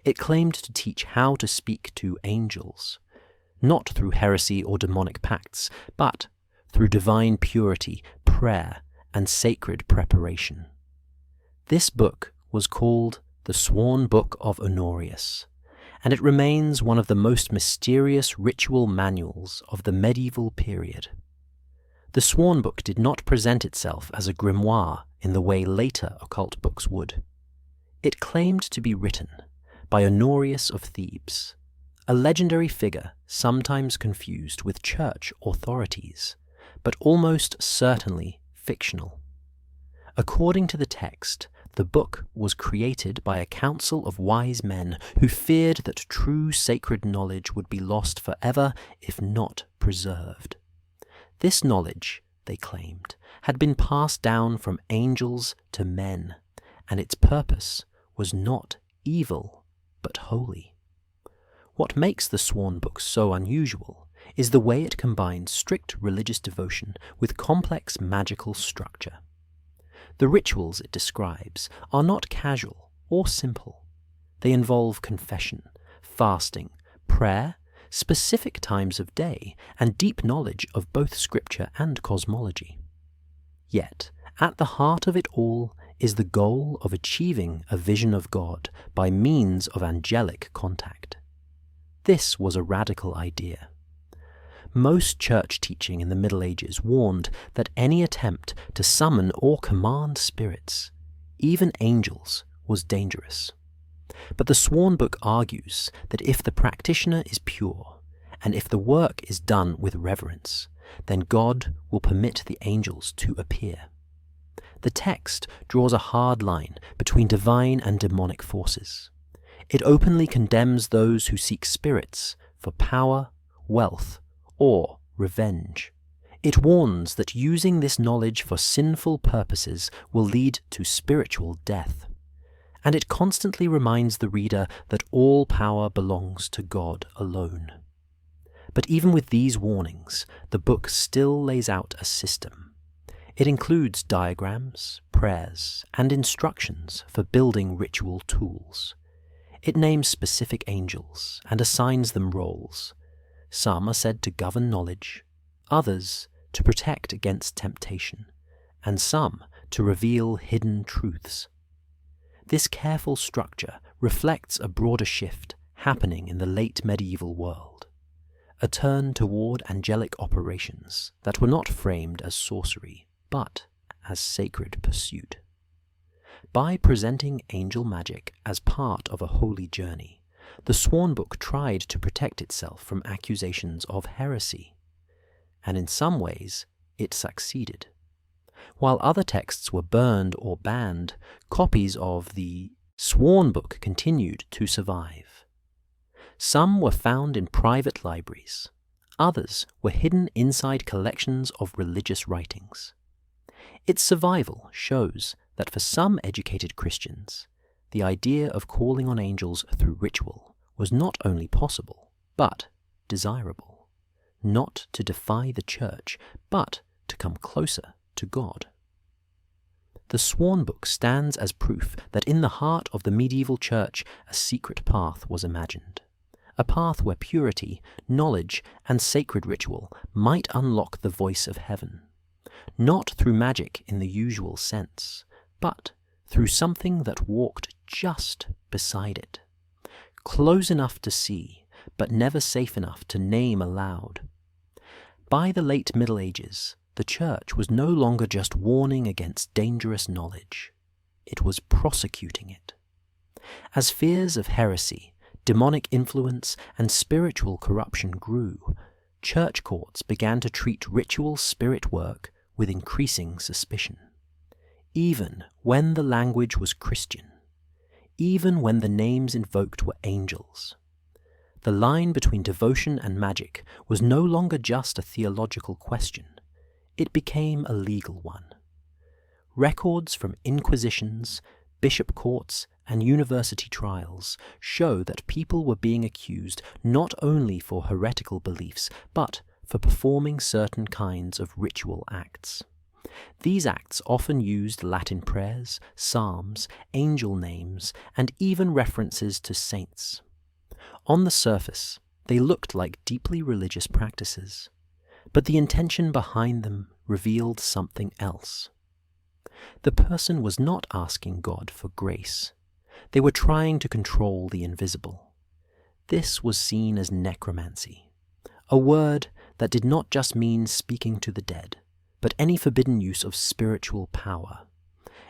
It claimed to teach how to speak to angels, not through heresy or demonic pacts, but through divine purity, prayer, and sacred preparation. This book was called the Sworn Book of Honorius, and it remains one of the most mysterious ritual manuals of the medieval period. The Sworn Book did not present itself as a grimoire in the way later occult books would. It claimed to be written by Honorius of Thebes, a legendary figure sometimes confused with church authorities, but almost certainly fictional. According to the text, the book was created by a council of wise men who feared that true sacred knowledge would be lost forever if not preserved. This knowledge, they claimed, had been passed down from angels to men, and its purpose was not evil, but holy. What makes the Sworn Book so unusual is the way it combines strict religious devotion with complex magical structure. The rituals it describes are not casual or simple. They involve confession, fasting, prayer, specific times of day, and deep knowledge of both scripture and cosmology. Yet, at the heart of it all is the goal of achieving a vision of God by means of angelic contact. This was a radical idea. Most church teaching in the Middle Ages warned that any attempt to summon or command spirits, even angels, was dangerous. But the Sworn Book argues that if the practitioner is pure, and if the work is done with reverence, then God will permit the angels to appear. The text draws a hard line between divine and demonic forces. It openly condemns those who seek spirits for power, wealth, or revenge. It warns that using this knowledge for sinful purposes will lead to spiritual death. And it constantly reminds the reader that all power belongs to God alone. But even with these warnings, the book still lays out a system. It includes diagrams, prayers, and instructions for building ritual tools. It names specific angels and assigns them roles. Some are said to govern knowledge, others to protect against temptation, and some to reveal hidden truths. This careful structure reflects a broader shift happening in the late medieval world, a turn toward angelic operations that were not framed as sorcery, but as sacred pursuit. By presenting angel magic as part of a holy journey, the Sworn Book tried to protect itself from accusations of heresy, and in some ways it succeeded. While other texts were burned or banned, copies of the Sworn Book continued to survive. Some were found in private libraries, others were hidden inside collections of religious writings. Its survival shows that for some educated Christians, the idea of calling on angels through ritual was not only possible, but desirable, not to defy the Church, but to come closer to God. The Sworn Book stands as proof that in the heart of the medieval Church a secret path was imagined, a path where purity, knowledge, and sacred ritual might unlock the voice of heaven, not through magic in the usual sense, but through something that walked just beside it, close enough to see, but never safe enough to name aloud. By the late Middle Ages, the Church was no longer just warning against dangerous knowledge, it was prosecuting it. As fears of heresy, demonic influence, and spiritual corruption grew, church courts began to treat ritual spirit work with increasing suspicion. Even when the language was Christian, even when the names invoked were angels, the line between devotion and magic was no longer just a theological question. It became a legal one. Records from inquisitions, bishop courts, and university trials show that people were being accused not only for heretical beliefs, but for performing certain kinds of ritual acts. These acts often used Latin prayers, psalms, angel names, and even references to saints. On the surface, they looked like deeply religious practices, but the intention behind them revealed something else. The person was not asking God for grace. They were trying to control the invisible. This was seen as necromancy, a word that did not just mean speaking to the dead, but any forbidden use of spiritual power,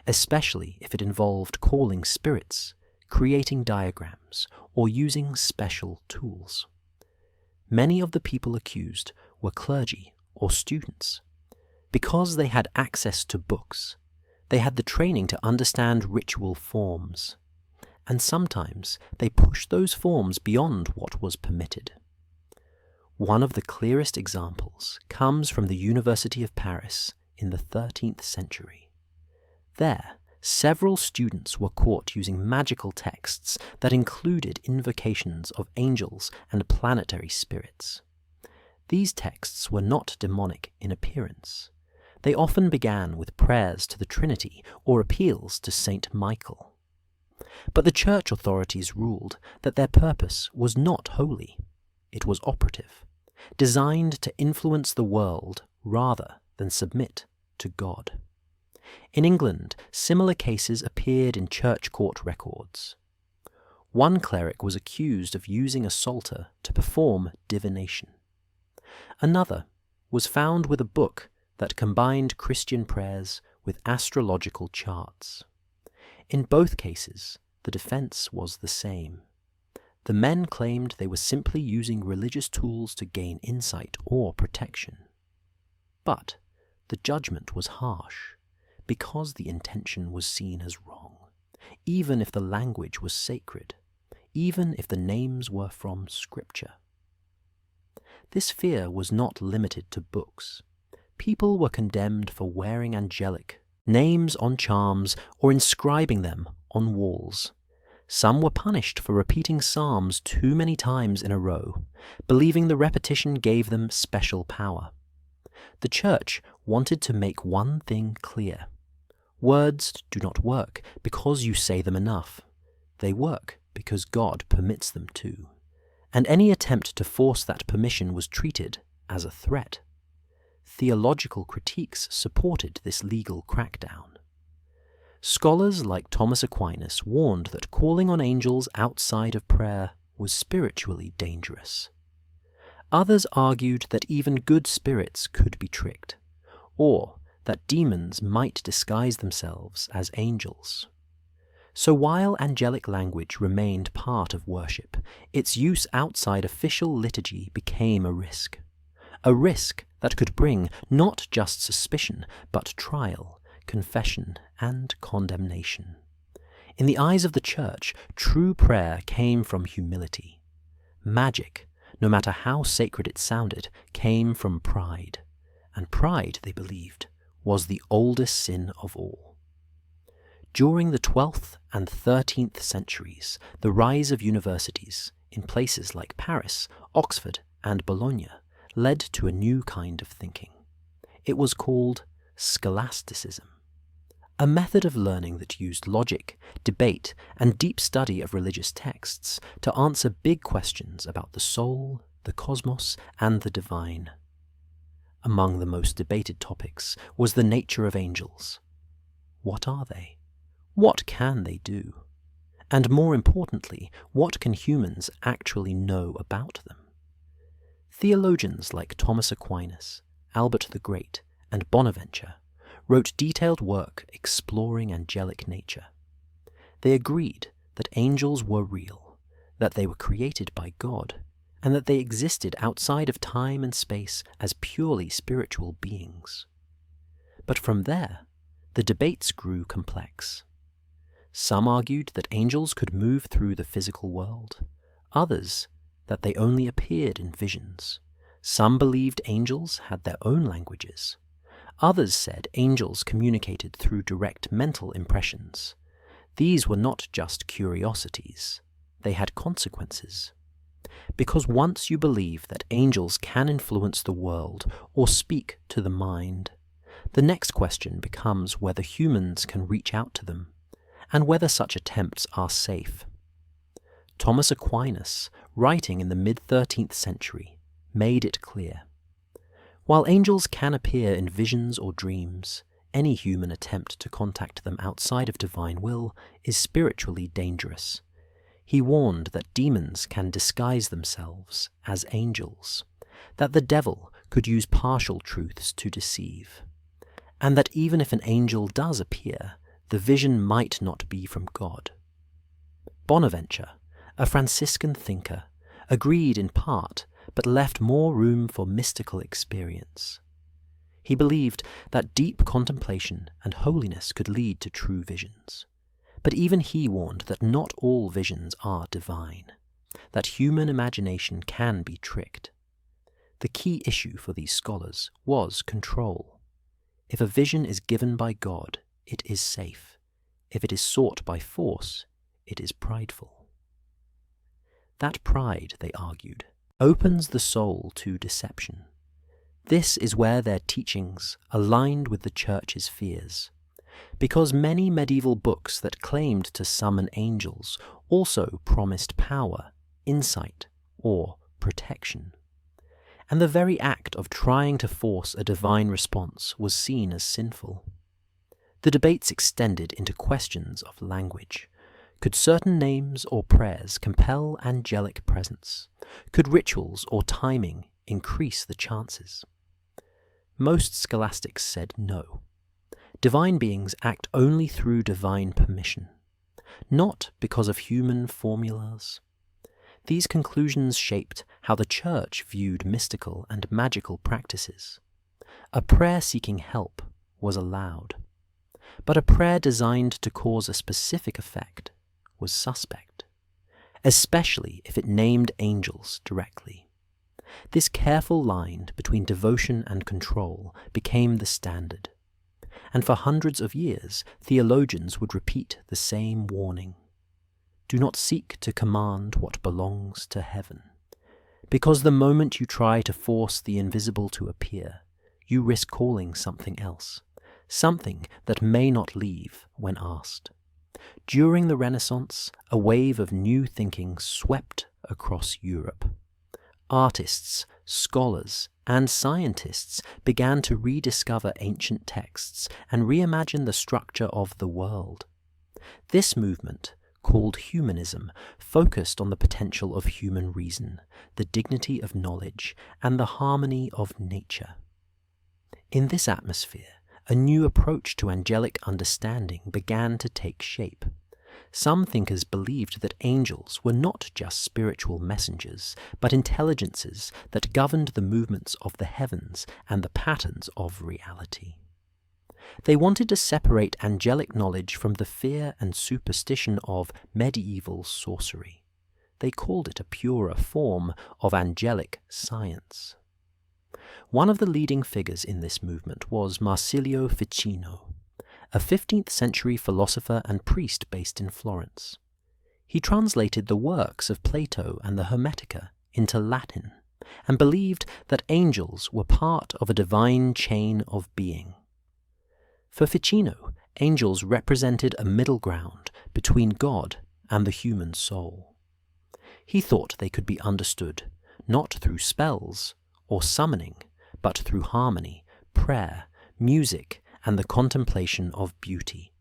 especially if it involved calling spirits, creating diagrams, or using special tools. Many of the people accused were clergy or students. Because they had access to books, they had the training to understand ritual forms, and sometimes they pushed those forms beyond what was permitted. One of the clearest examples comes from the University of Paris in the 13th century. There, several students were caught using magical texts that included invocations of angels and planetary spirits. These texts were not demonic in appearance. They often began with prayers to the Trinity or appeals to Saint Michael. But the church authorities ruled that their purpose was not holy. It was operative, designed to influence the world rather than submit to God. In England, similar cases appeared in church court records. One cleric was accused of using a psalter to perform divination. Another was found with a book that combined Christian prayers with astrological charts. In both cases, the defense was the same. The men claimed they were simply using religious tools to gain insight or protection. But the judgment was harsh, because the intention was seen as wrong, even if the language was sacred, even if the names were from Scripture. This fear was not limited to books. People were condemned for wearing angelic names on charms or inscribing them on walls. Some were punished for repeating psalms too many times in a row, believing the repetition gave them special power. The church wanted to make one thing clear. Words do not work because you say them enough. They work because God permits them to. And any attempt to force that permission was treated as a threat. Theological critiques supported this legal crackdown. Scholars like Thomas Aquinas warned that calling on angels outside of prayer was spiritually dangerous. Others argued that even good spirits could be tricked, or that demons might disguise themselves as angels. So while angelic language remained part of worship, its use outside official liturgy became a risk that could bring not just suspicion, but trial, confession, and condemnation. In the eyes of the church, true prayer came from humility. Magic, no matter how sacred it sounded, came from pride. And pride, they believed, was the oldest sin of all. During the 12th and 13th centuries, the rise of universities in places like Paris, Oxford, and Bologna led to a new kind of thinking. It was called scholasticism, a method of learning that used logic, debate, and deep study of religious texts to answer big questions about the soul, the cosmos, and the divine. Among the most debated topics was the nature of angels. What are they? What can they do? And more importantly, what can humans actually know about them? Theologians like Thomas Aquinas, Albert the Great, and Bonaventure wrote detailed work exploring angelic nature. They agreed that angels were real, that they were created by God, and that they existed outside of time and space as purely spiritual beings. But from there, the debates grew complex. Some argued that angels could move through the physical world, others that they only appeared in visions. Some believed angels had their own languages. Others said angels communicated through direct mental impressions. These were not just curiosities, they had consequences. Because once you believe that angels can influence the world or speak to the mind, the next question becomes whether humans can reach out to them, and whether such attempts are safe. Thomas Aquinas, writing in the mid-13th century, made it clear. While angels can appear in visions or dreams, any human attempt to contact them outside of divine will is spiritually dangerous. He warned that demons can disguise themselves as angels, that the devil could use partial truths to deceive, and that even if an angel does appear, the vision might not be from God. Bonaventure, a Franciscan thinker, agreed in part, but left more room for mystical experience. He believed that deep contemplation and holiness could lead to true visions. But even he warned that not all visions are divine, that human imagination can be tricked. The key issue for these scholars was control. If a vision is given by God, it is safe. If it is sought by force, it is prideful. That pride, they argued, opens the soul to deception. This is where their teachings aligned with the Church's fears, because many medieval books that claimed to summon angels also promised power, insight, or protection. And the very act of trying to force a divine response was seen as sinful. The debates extended into questions of language. Could certain names or prayers compel angelic presence? Could rituals or timing increase the chances? Most scholastics said no. Divine beings act only through divine permission, not because of human formulas. These conclusions shaped how the Church viewed mystical and magical practices. A prayer seeking help was allowed, but a prayer designed to cause a specific effect was suspect, especially if it named angels directly. This careful line between devotion and control became the standard, and for hundreds of years theologians would repeat the same warning. Do not seek to command what belongs to heaven, because the moment you try to force the invisible to appear, you risk calling something else, something that may not leave when asked. During the Renaissance, a wave of new thinking swept across Europe. Artists, scholars, and scientists began to rediscover ancient texts and reimagine the structure of the world. This movement, called humanism, focused on the potential of human reason, the dignity of knowledge, and the harmony of nature. In this atmosphere, a new approach to angelic understanding began to take shape. Some thinkers believed that angels were not just spiritual messengers, but intelligences that governed the movements of the heavens and the patterns of reality. They wanted to separate angelic knowledge from the fear and superstition of medieval sorcery. They called it a purer form of angelic science. One of the leading figures in this movement was Marsilio Ficino, a 15th century philosopher and priest based in Florence. He translated the works of Plato and the Hermetica into Latin, and believed that angels were part of a divine chain of being. For Ficino, angels represented a middle ground between God and the human soul. He thought they could be understood not through spells or summoning, but through harmony, prayer, music, and the contemplation of beauty.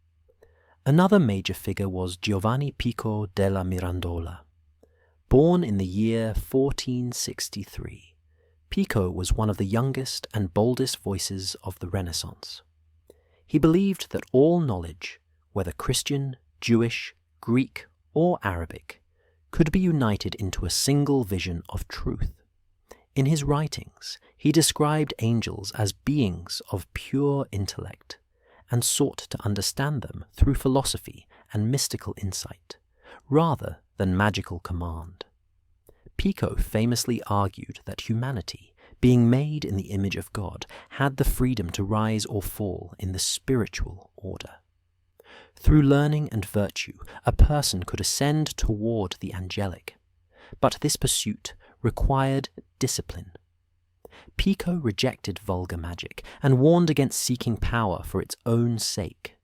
Another major figure was Giovanni Pico della Mirandola. Born in the year 1463, Pico was one of the youngest and boldest voices of the Renaissance. He believed that all knowledge, whether Christian, Jewish, Greek, or Arabic, could be united into a single vision of truth. In his writings, he described angels as beings of pure intellect, and sought to understand them through philosophy and mystical insight, rather than magical command. Pico famously argued that humanity, being made in the image of God, had the freedom to rise or fall in the spiritual order. Through learning and virtue, a person could ascend toward the angelic, but this pursuit required discipline. Pico rejected vulgar magic and warned against seeking power for its own sake.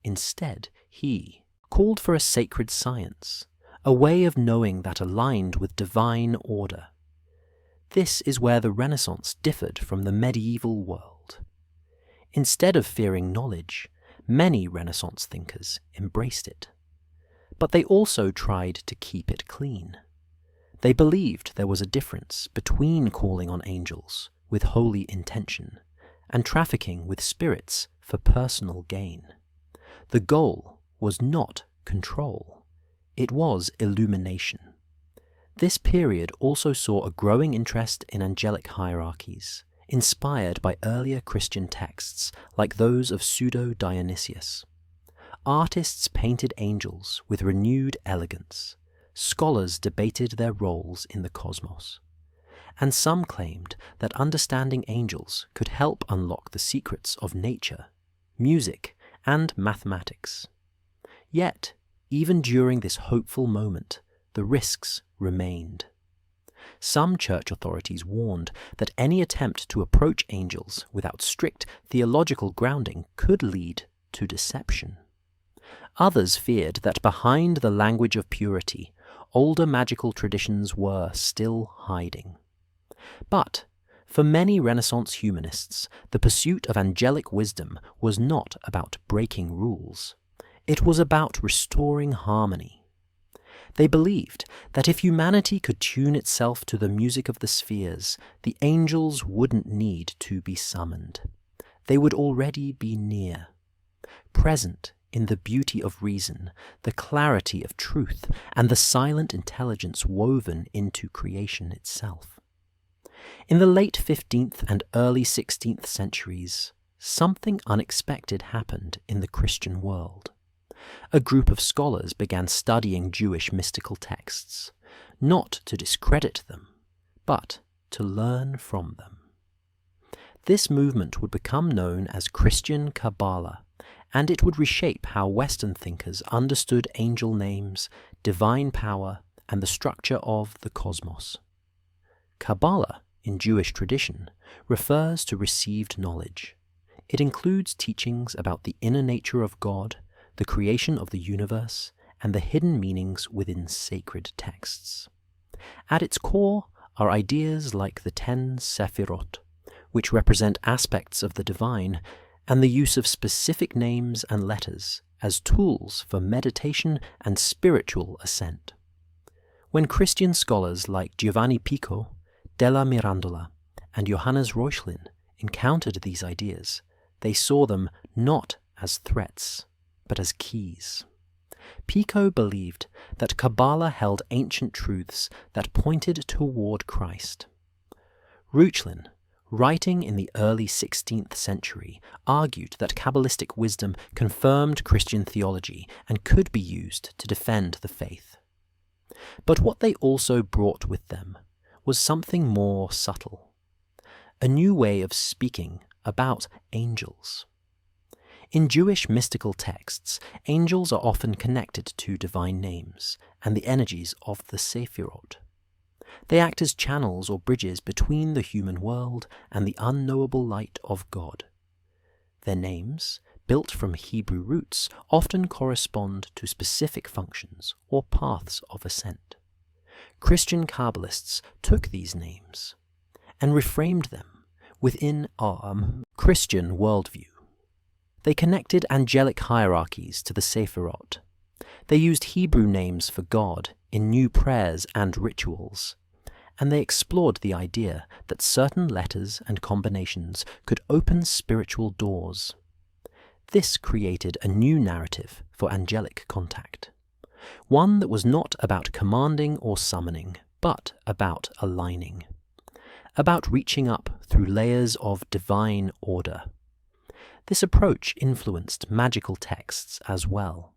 Instead, he called for a sacred science, a way of knowing that aligned with divine order. This is where the Renaissance differed from the medieval world. Instead of fearing knowledge, many Renaissance thinkers embraced it. But they also tried to keep it clean. They believed there was a difference between calling on angels with holy intention and trafficking with spirits for personal gain. The goal was not control. It was illumination. This period also saw a growing interest in angelic hierarchies, inspired by earlier Christian texts like those of Pseudo-Dionysius. Artists painted angels with renewed elegance. Scholars debated their roles in the cosmos. and some claimed that understanding angels could help unlock the secrets of nature, music, and mathematics. Yet, even during this hopeful moment, the risks remained. Some church authorities warned that any attempt to approach angels without strict theological grounding could lead to deception. Others feared that behind the language of purity, older magical traditions were still hiding. But for many Renaissance humanists, the pursuit of angelic wisdom was not about breaking rules. It was about restoring harmony. They believed that if humanity could tune itself to the music of the spheres, the angels wouldn't need to be summoned. They would already be near, present in the beauty of reason, the clarity of truth, and the silent intelligence woven into creation itself. In the late 15th and early 16th centuries, something unexpected happened in the Christian world. A group of scholars began studying Jewish mystical texts, not to discredit them, but to learn from them. This movement would become known as Christian Kabbalah, and it would reshape how Western thinkers understood angel names, divine power, and the structure of the cosmos. Kabbalah, in Jewish tradition, refers to received knowledge. It includes teachings about the inner nature of God, the creation of the universe, and the hidden meanings within sacred texts. At its core are ideas like the 10 Sephirot, which represent aspects of the divine, and the use of specific names and letters as tools for meditation and spiritual ascent. When Christian scholars like Giovanni Pico, Della Mirandola, and Johannes Reuchlin encountered these ideas, they saw them not as threats, but as keys. Pico believed that Kabbalah held ancient truths that pointed toward Christ. Reuchlin, writing in the early 16th century, argued that Kabbalistic wisdom confirmed Christian theology and could be used to defend the faith. But what they also brought with them was something more subtle, a new way of speaking about angels. In Jewish mystical texts, angels are often connected to divine names and the energies of the Sephirot. They act as channels or bridges between the human world and the unknowable light of God. Their names, built from Hebrew roots, often correspond to specific functions or paths of ascent. Christian Kabbalists took these names and reframed them within our Christian worldview. They connected angelic hierarchies to the Sephirot. They used Hebrew names for God in new prayers and rituals, and they explored the idea that certain letters and combinations could open spiritual doors. This created a new narrative for angelic contact, one that was not about commanding or summoning, but about aligning, about reaching up through layers of divine order. This approach influenced magical texts as well.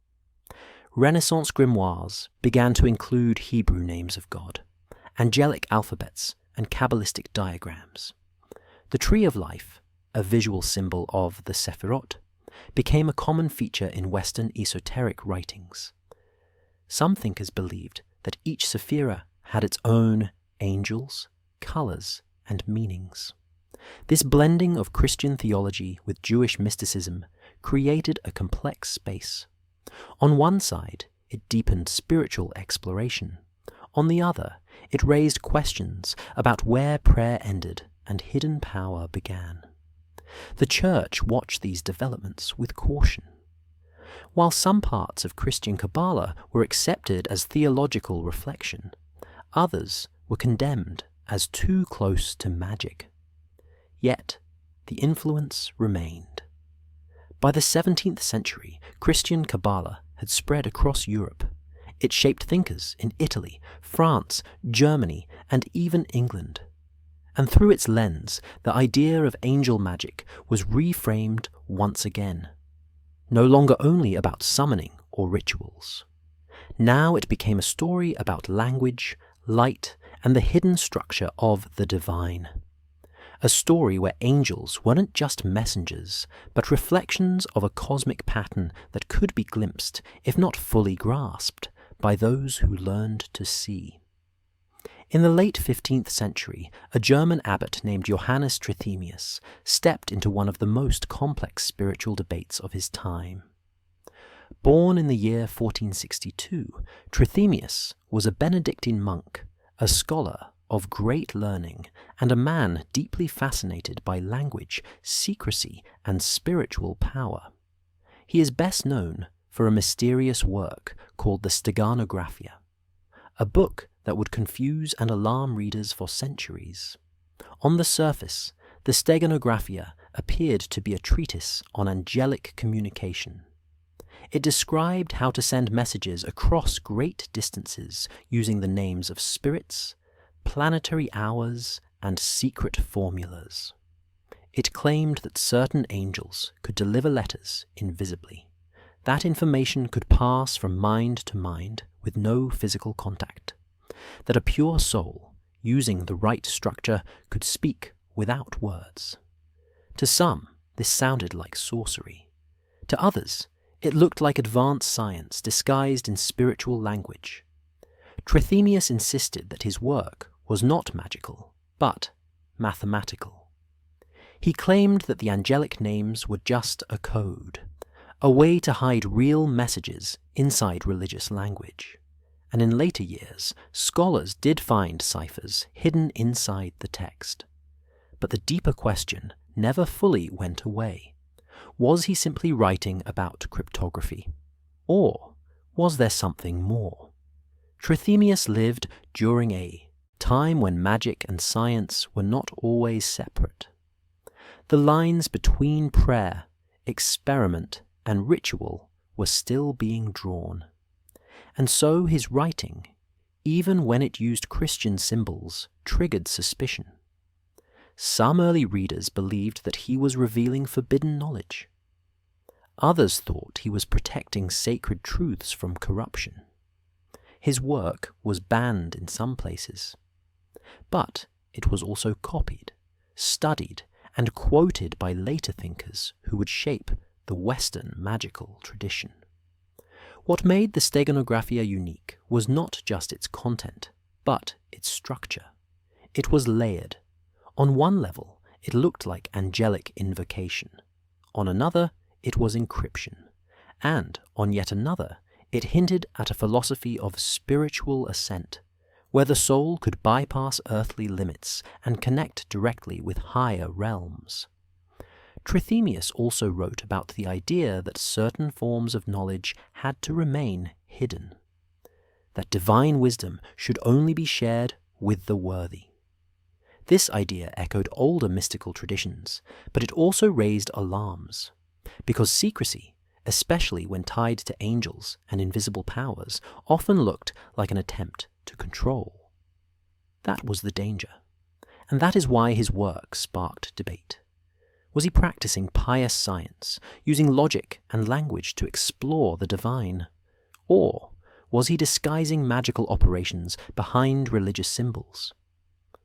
Renaissance grimoires began to include Hebrew names of God, angelic alphabets, and Kabbalistic diagrams. The Tree of Life, a visual symbol of the Sephirot, became a common feature in Western esoteric writings. Some thinkers believed that each sephira had its own angels, colors, and meanings. This blending of Christian theology with Jewish mysticism created a complex space. On one side, it deepened spiritual exploration. On the other, it raised questions about where prayer ended and hidden power began. The Church watched these developments with caution. While some parts of Christian Kabbalah were accepted as theological reflection, others were condemned as too close to magic. Yet, the influence remained. By the 17th century, Christian Kabbalah had spread across Europe. It shaped thinkers in Italy, France, Germany, and even England. And through its lens, the idea of angel magic was reframed once again. No longer only about summoning or rituals. Now it became a story about language, light, and the hidden structure of the divine. A story where angels weren't just messengers, but reflections of a cosmic pattern that could be glimpsed, if not fully grasped, by those who learned to see. In the late 15th century, a German abbot named Johannes Trithemius stepped into one of the most complex spiritual debates of his time. Born in the year 1462, Trithemius was a Benedictine monk, a scholar of great learning, and a man deeply fascinated by language, secrecy, and spiritual power. He is best known for a mysterious work called the Steganographia, a book that would confuse and alarm readers for centuries. On the surface, the Steganographia appeared to be a treatise on angelic communication. It described how to send messages across great distances using the names of spirits, planetary hours, and secret formulas. It claimed that certain angels could deliver letters invisibly. That information could pass from mind to mind with no physical contact. That a pure soul, using the right structure, could speak without words. To some, this sounded like sorcery. To others, it looked like advanced science disguised in spiritual language. Trithemius insisted that his work was not magical, but mathematical. He claimed that the angelic names were just a code, a way to hide real messages inside religious language. And in later years, scholars did find ciphers hidden inside the text. But the deeper question never fully went away. Was he simply writing about cryptography? Or was there something more? Trithemius lived during a time when magic and science were not always separate. The lines between prayer, experiment, and ritual were still being drawn. And so his writing, even when it used Christian symbols, triggered suspicion. Some early readers believed that he was revealing forbidden knowledge. Others thought he was protecting sacred truths from corruption. His work was banned in some places, but it was also copied, studied, and quoted by later thinkers who would shape the Western magical tradition. What made the Steganographia unique was not just its content, but its structure. It was layered. On one level, it looked like angelic invocation. On another, it was encryption. And on yet another, it hinted at a philosophy of spiritual ascent, where the soul could bypass earthly limits and connect directly with higher realms. Trithemius also wrote about the idea that certain forms of knowledge had to remain hidden, that divine wisdom should only be shared with the worthy. This idea echoed older mystical traditions, but it also raised alarms, because secrecy, especially when tied to angels and invisible powers, often looked like an attempt to control. That was the danger, and that is why his work sparked debate. Was he practicing pious science, using logic and language to explore the divine? Or was he disguising magical operations behind religious symbols?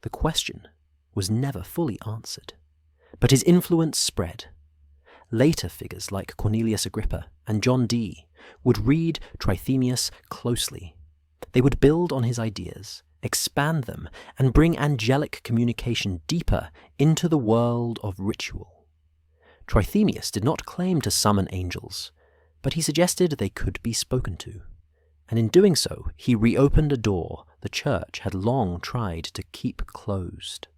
The question was never fully answered, but his influence spread. Later figures like Cornelius Agrippa and John Dee would read Trithemius closely. They would build on his ideas, expand them, and bring angelic communication deeper into the world of ritual. Trithemius did not claim to summon angels, but he suggested they could be spoken to, and in doing so he reopened a door the Church had long tried to keep closed.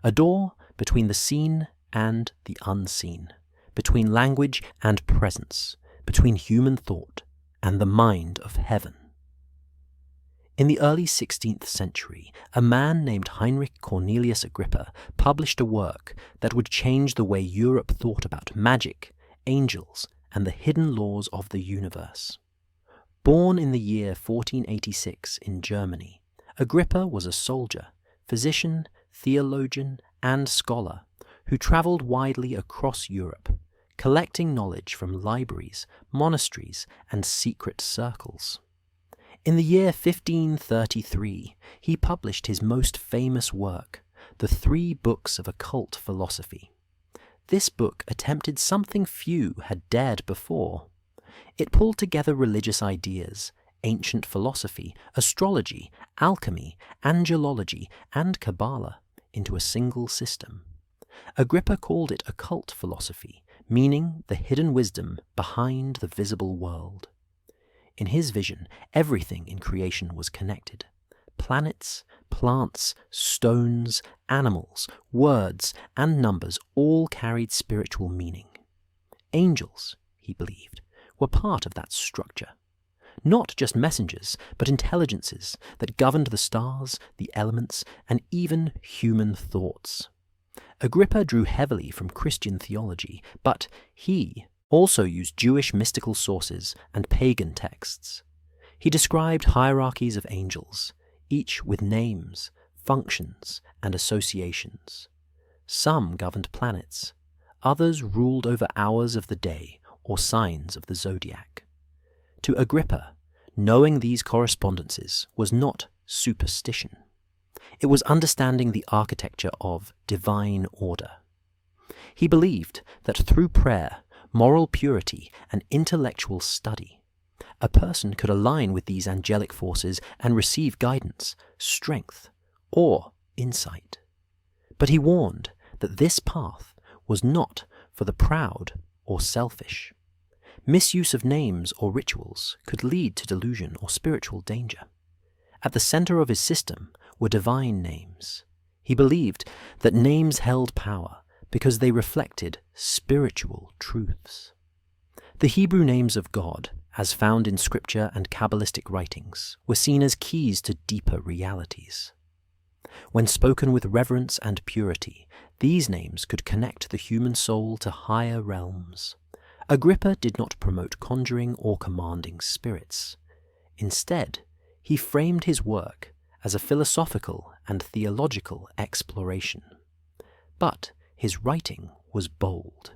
A door between the seen and the unseen, between language and presence, between human thought and the mind of heaven. In the early 16th century, a man named Heinrich Cornelius Agrippa published a work that would change the way Europe thought about magic, angels, and the hidden laws of the universe. Born in the year 1486 in Germany, Agrippa was a soldier, physician, theologian, and scholar who travelled widely across Europe, collecting knowledge from libraries, monasteries, and secret circles. In the year 1533, he published his most famous work, the 3 Books of Occult Philosophy. This book attempted something few had dared before. It pulled together religious ideas, ancient philosophy, astrology, alchemy, angelology, and Kabbalah into a single system. Agrippa called it occult philosophy, meaning the hidden wisdom behind the visible world. In his vision, everything in creation was connected. Planets, plants, stones, animals, words, and numbers all carried spiritual meaning. Angels, he believed, were part of that structure. Not just messengers, but intelligences that governed the stars, the elements, and even human thoughts. Agrippa drew heavily from Christian theology, but he also used Jewish mystical sources and pagan texts. He described hierarchies of angels, each with names, functions, and associations. Some governed planets, others ruled over hours of the day or signs of the zodiac. To Agrippa, knowing these correspondences was not superstition. It was understanding the architecture of divine order. He believed that through prayer, moral purity, and intellectual study, a person could align with these angelic forces and receive guidance, strength, or insight. But he warned that this path was not for the proud or selfish. Misuse of names or rituals could lead to delusion or spiritual danger. At the center of his system were divine names. He believed that names held power because they reflected spiritual truths. The Hebrew names of God, as found in scripture and Kabbalistic writings, were seen as keys to deeper realities. When spoken with reverence and purity, these names could connect the human soul to higher realms. Agrippa did not promote conjuring or commanding spirits. Instead, he framed his work as a philosophical and theological exploration. But his writing was bold.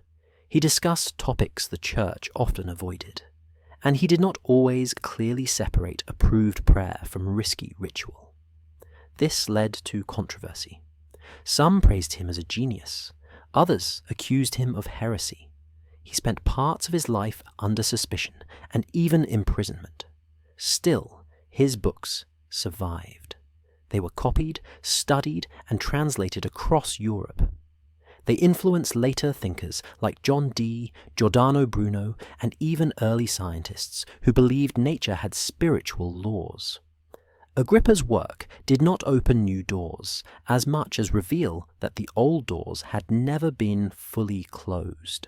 He discussed topics the Church often avoided, and he did not always clearly separate approved prayer from risky ritual. This led to controversy. Some praised him as a genius, others accused him of heresy. He spent parts of his life under suspicion and even imprisonment. Still, his books survived. They were copied, studied, and translated across Europe. They influenced later thinkers like John Dee, Giordano Bruno, and even early scientists who believed nature had spiritual laws. Agrippa's work did not open new doors, as much as reveal that the old doors had never been fully closed.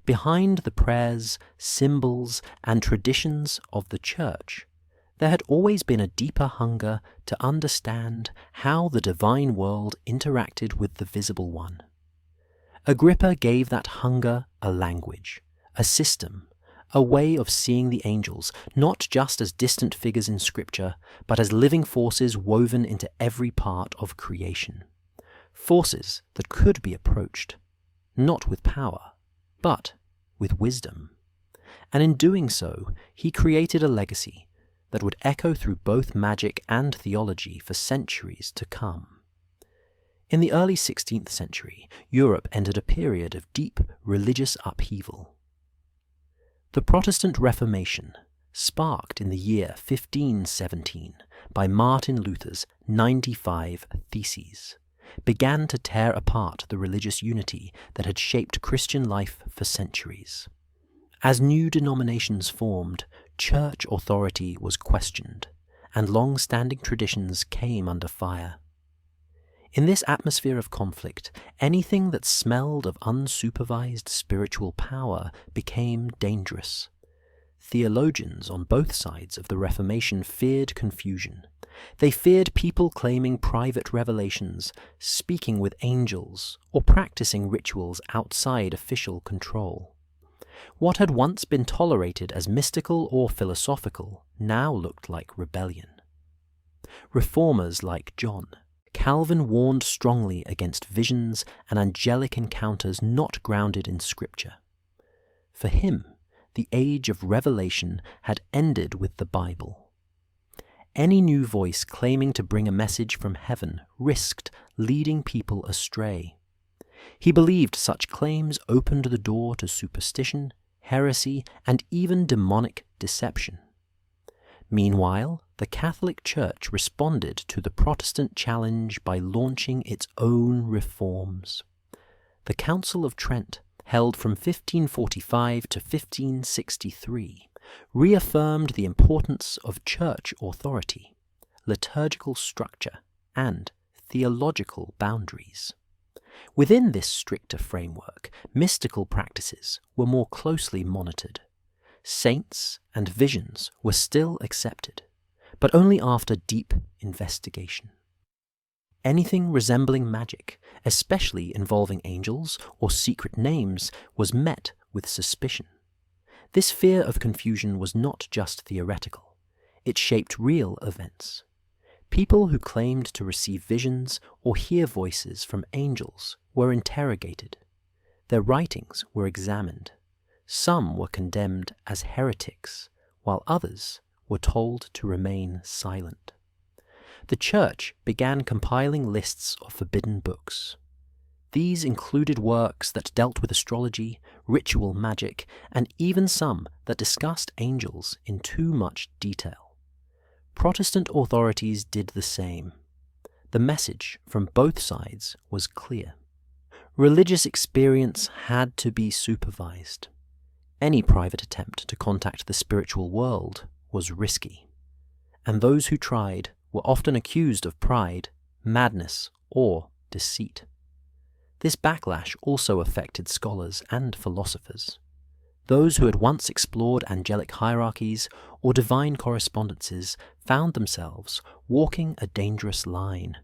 Behind the prayers, symbols, and traditions of the Church, there had always been a deeper hunger to understand how the divine world interacted with the visible one. Agrippa gave that hunger a language, a system, a way of seeing the angels, not just as distant figures in Scripture, but as living forces woven into every part of creation. Forces that could be approached, not with power, but with wisdom. And in doing so, he created a legacy that would echo through both magic and theology for centuries to come. In the early 16th century, Europe entered a period of deep religious upheaval. The Protestant Reformation, sparked in the year 1517 by Martin Luther's 95 Theses, began to tear apart the religious unity that had shaped Christian life for centuries. As new denominations formed, church authority was questioned, and long-standing traditions came under fire. In this atmosphere of conflict, anything that smelled of unsupervised spiritual power became dangerous. Theologians on both sides of the Reformation feared confusion. They feared people claiming private revelations, speaking with angels, or practicing rituals outside official control. What had once been tolerated as mystical or philosophical now looked like rebellion. Reformers like John Calvin warned strongly against visions and angelic encounters not grounded in Scripture. For him, the age of revelation had ended with the Bible. Any new voice claiming to bring a message from heaven risked leading people astray. He believed such claims opened the door to superstition, heresy, and even demonic deception. Meanwhile, the Catholic Church responded to the Protestant challenge by launching its own reforms. The Council of Trent, held from 1545 to 1563, reaffirmed the importance of church authority, liturgical structure, and theological boundaries. Within this stricter framework, mystical practices were more closely monitored. Saints and visions were still accepted, but only after deep investigation. Anything resembling magic, especially involving angels or secret names, was met with suspicion. This fear of confusion was not just theoretical. It shaped real events. People who claimed to receive visions or hear voices from angels were interrogated. Their writings were examined. Some were condemned as heretics, while others were told to remain silent. The Church began compiling lists of forbidden books. These included works that dealt with astrology, ritual magic, and even some that discussed angels in too much detail. Protestant authorities did the same. The message from both sides was clear. Religious experience had to be supervised. Any private attempt to contact the spiritual world was risky, and those who tried were often accused of pride, madness, or deceit. This backlash also affected scholars and philosophers. Those who had once explored angelic hierarchies or divine correspondences found themselves walking a dangerous line.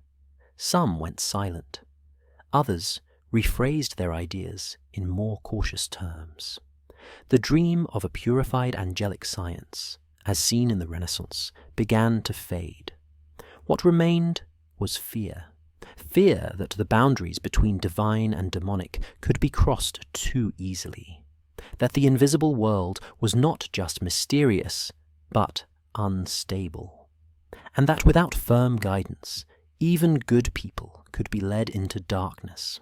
Some went silent. Others rephrased their ideas in more cautious terms. The dream of a purified angelic science, as seen in the Renaissance, began to fade. What remained was fear. Fear that the boundaries between divine and demonic could be crossed too easily. That the invisible world was not just mysterious, but unstable. And that without firm guidance, even good people could be led into darkness.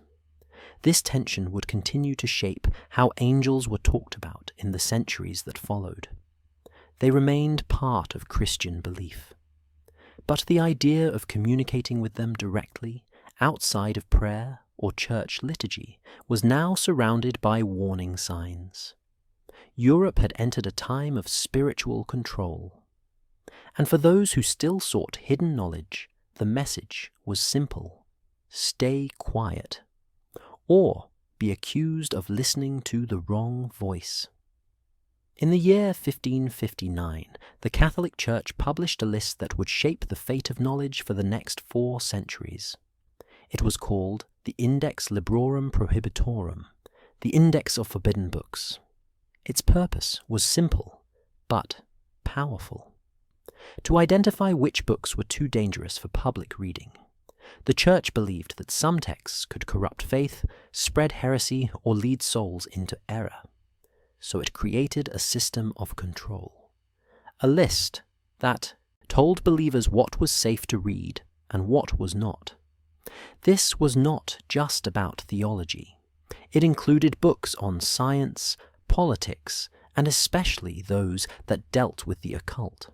This tension would continue to shape how angels were talked about in the centuries that followed. They remained part of Christian belief. But the idea of communicating with them directly, outside of prayer or church liturgy, was now surrounded by warning signs. Europe had entered a time of spiritual control. And for those who still sought hidden knowledge, the message was simple: stay quiet, or be accused of listening to the wrong voice. In the year 1559, the Catholic Church published a list that would shape the fate of knowledge for the next 4 centuries. It was called the Index Librorum Prohibitorum, the Index of Forbidden Books. Its purpose was simple, but powerful: to identify which books were too dangerous for public reading. The Church believed that some texts could corrupt faith, spread heresy, or lead souls into error. So it created a system of control. A list that told believers what was safe to read and what was not. This was not just about theology. It included books on science, politics, and especially those that dealt with the occult.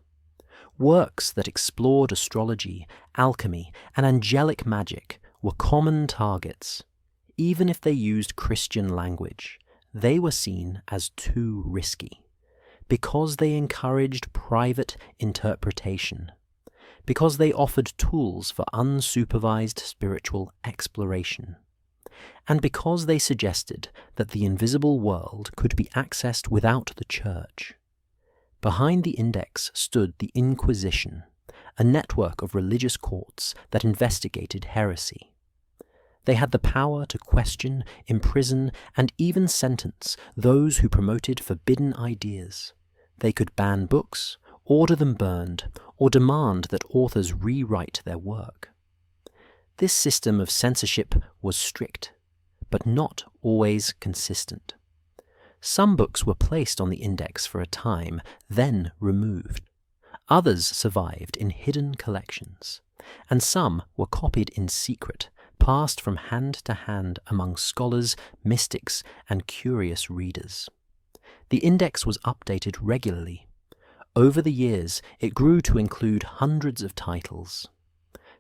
Works that explored astrology, alchemy, and angelic magic were common targets. Even if they used Christian language, they were seen as too risky, because they encouraged private interpretation, because they offered tools for unsupervised spiritual exploration, and because they suggested that the invisible world could be accessed without the Church. Behind the index stood the Inquisition, a network of religious courts that investigated heresy. They had the power to question, imprison, and even sentence those who promoted forbidden ideas. They could ban books, order them burned, or demand that authors rewrite their work. This system of censorship was strict, but not always consistent. Some books were placed on the index for a time, then removed. Others survived in hidden collections, and some were copied in secret, passed from hand to hand among scholars, mystics, and curious readers. The index was updated regularly. Over the years, it grew to include hundreds of titles.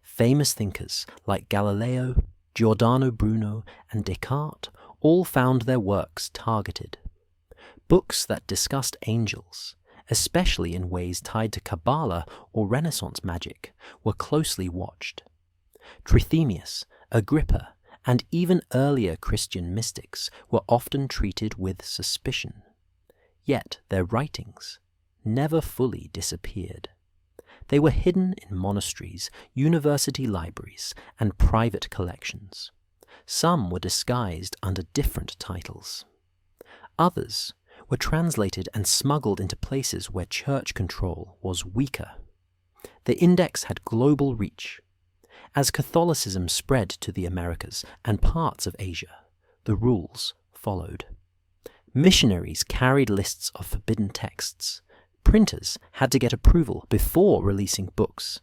Famous thinkers like Galileo, Giordano Bruno, and Descartes all found their works targeted. Books that discussed angels, especially in ways tied to Kabbalah or Renaissance magic, were closely watched. Trithemius, Agrippa, and even earlier Christian mystics were often treated with suspicion. Yet their writings never fully disappeared. They were hidden in monasteries, university libraries, and private collections. Some were disguised under different titles. Others were translated and smuggled into places where church control was weaker. The index had global reach. As Catholicism spread to the Americas and parts of Asia, the rules followed. Missionaries carried lists of forbidden texts. Printers had to get approval before releasing books,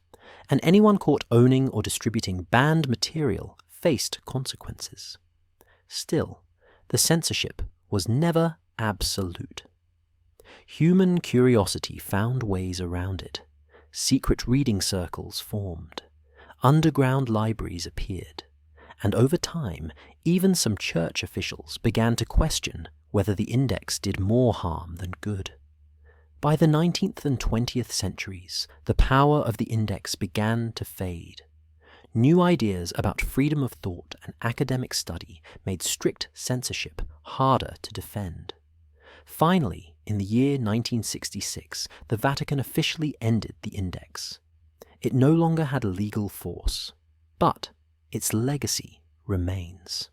and anyone caught owning or distributing banned material faced consequences. Still, the censorship was never absolute. Human curiosity found ways around it. Secret reading circles formed. Underground libraries appeared. And over time, even some church officials began to question whether the index did more harm than good. By the 19th and 20th centuries, the power of the index began to fade. New ideas about freedom of thought and academic study made strict censorship harder to defend. Finally, in the year 1966, the Vatican officially ended the index. It no longer had legal force, but its legacy remains.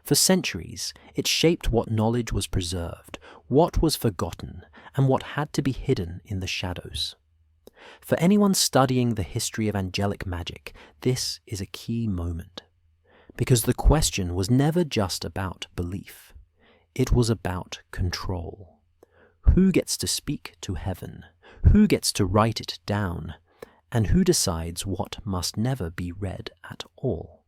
For centuries, it shaped what knowledge was preserved, what was forgotten, and what had to be hidden in the shadows. For anyone studying the history of angelic magic, this is a key moment. Because the question was never just about belief. It was about control. Who gets to speak to heaven? Who gets to write it down? And who decides what must never be read at all?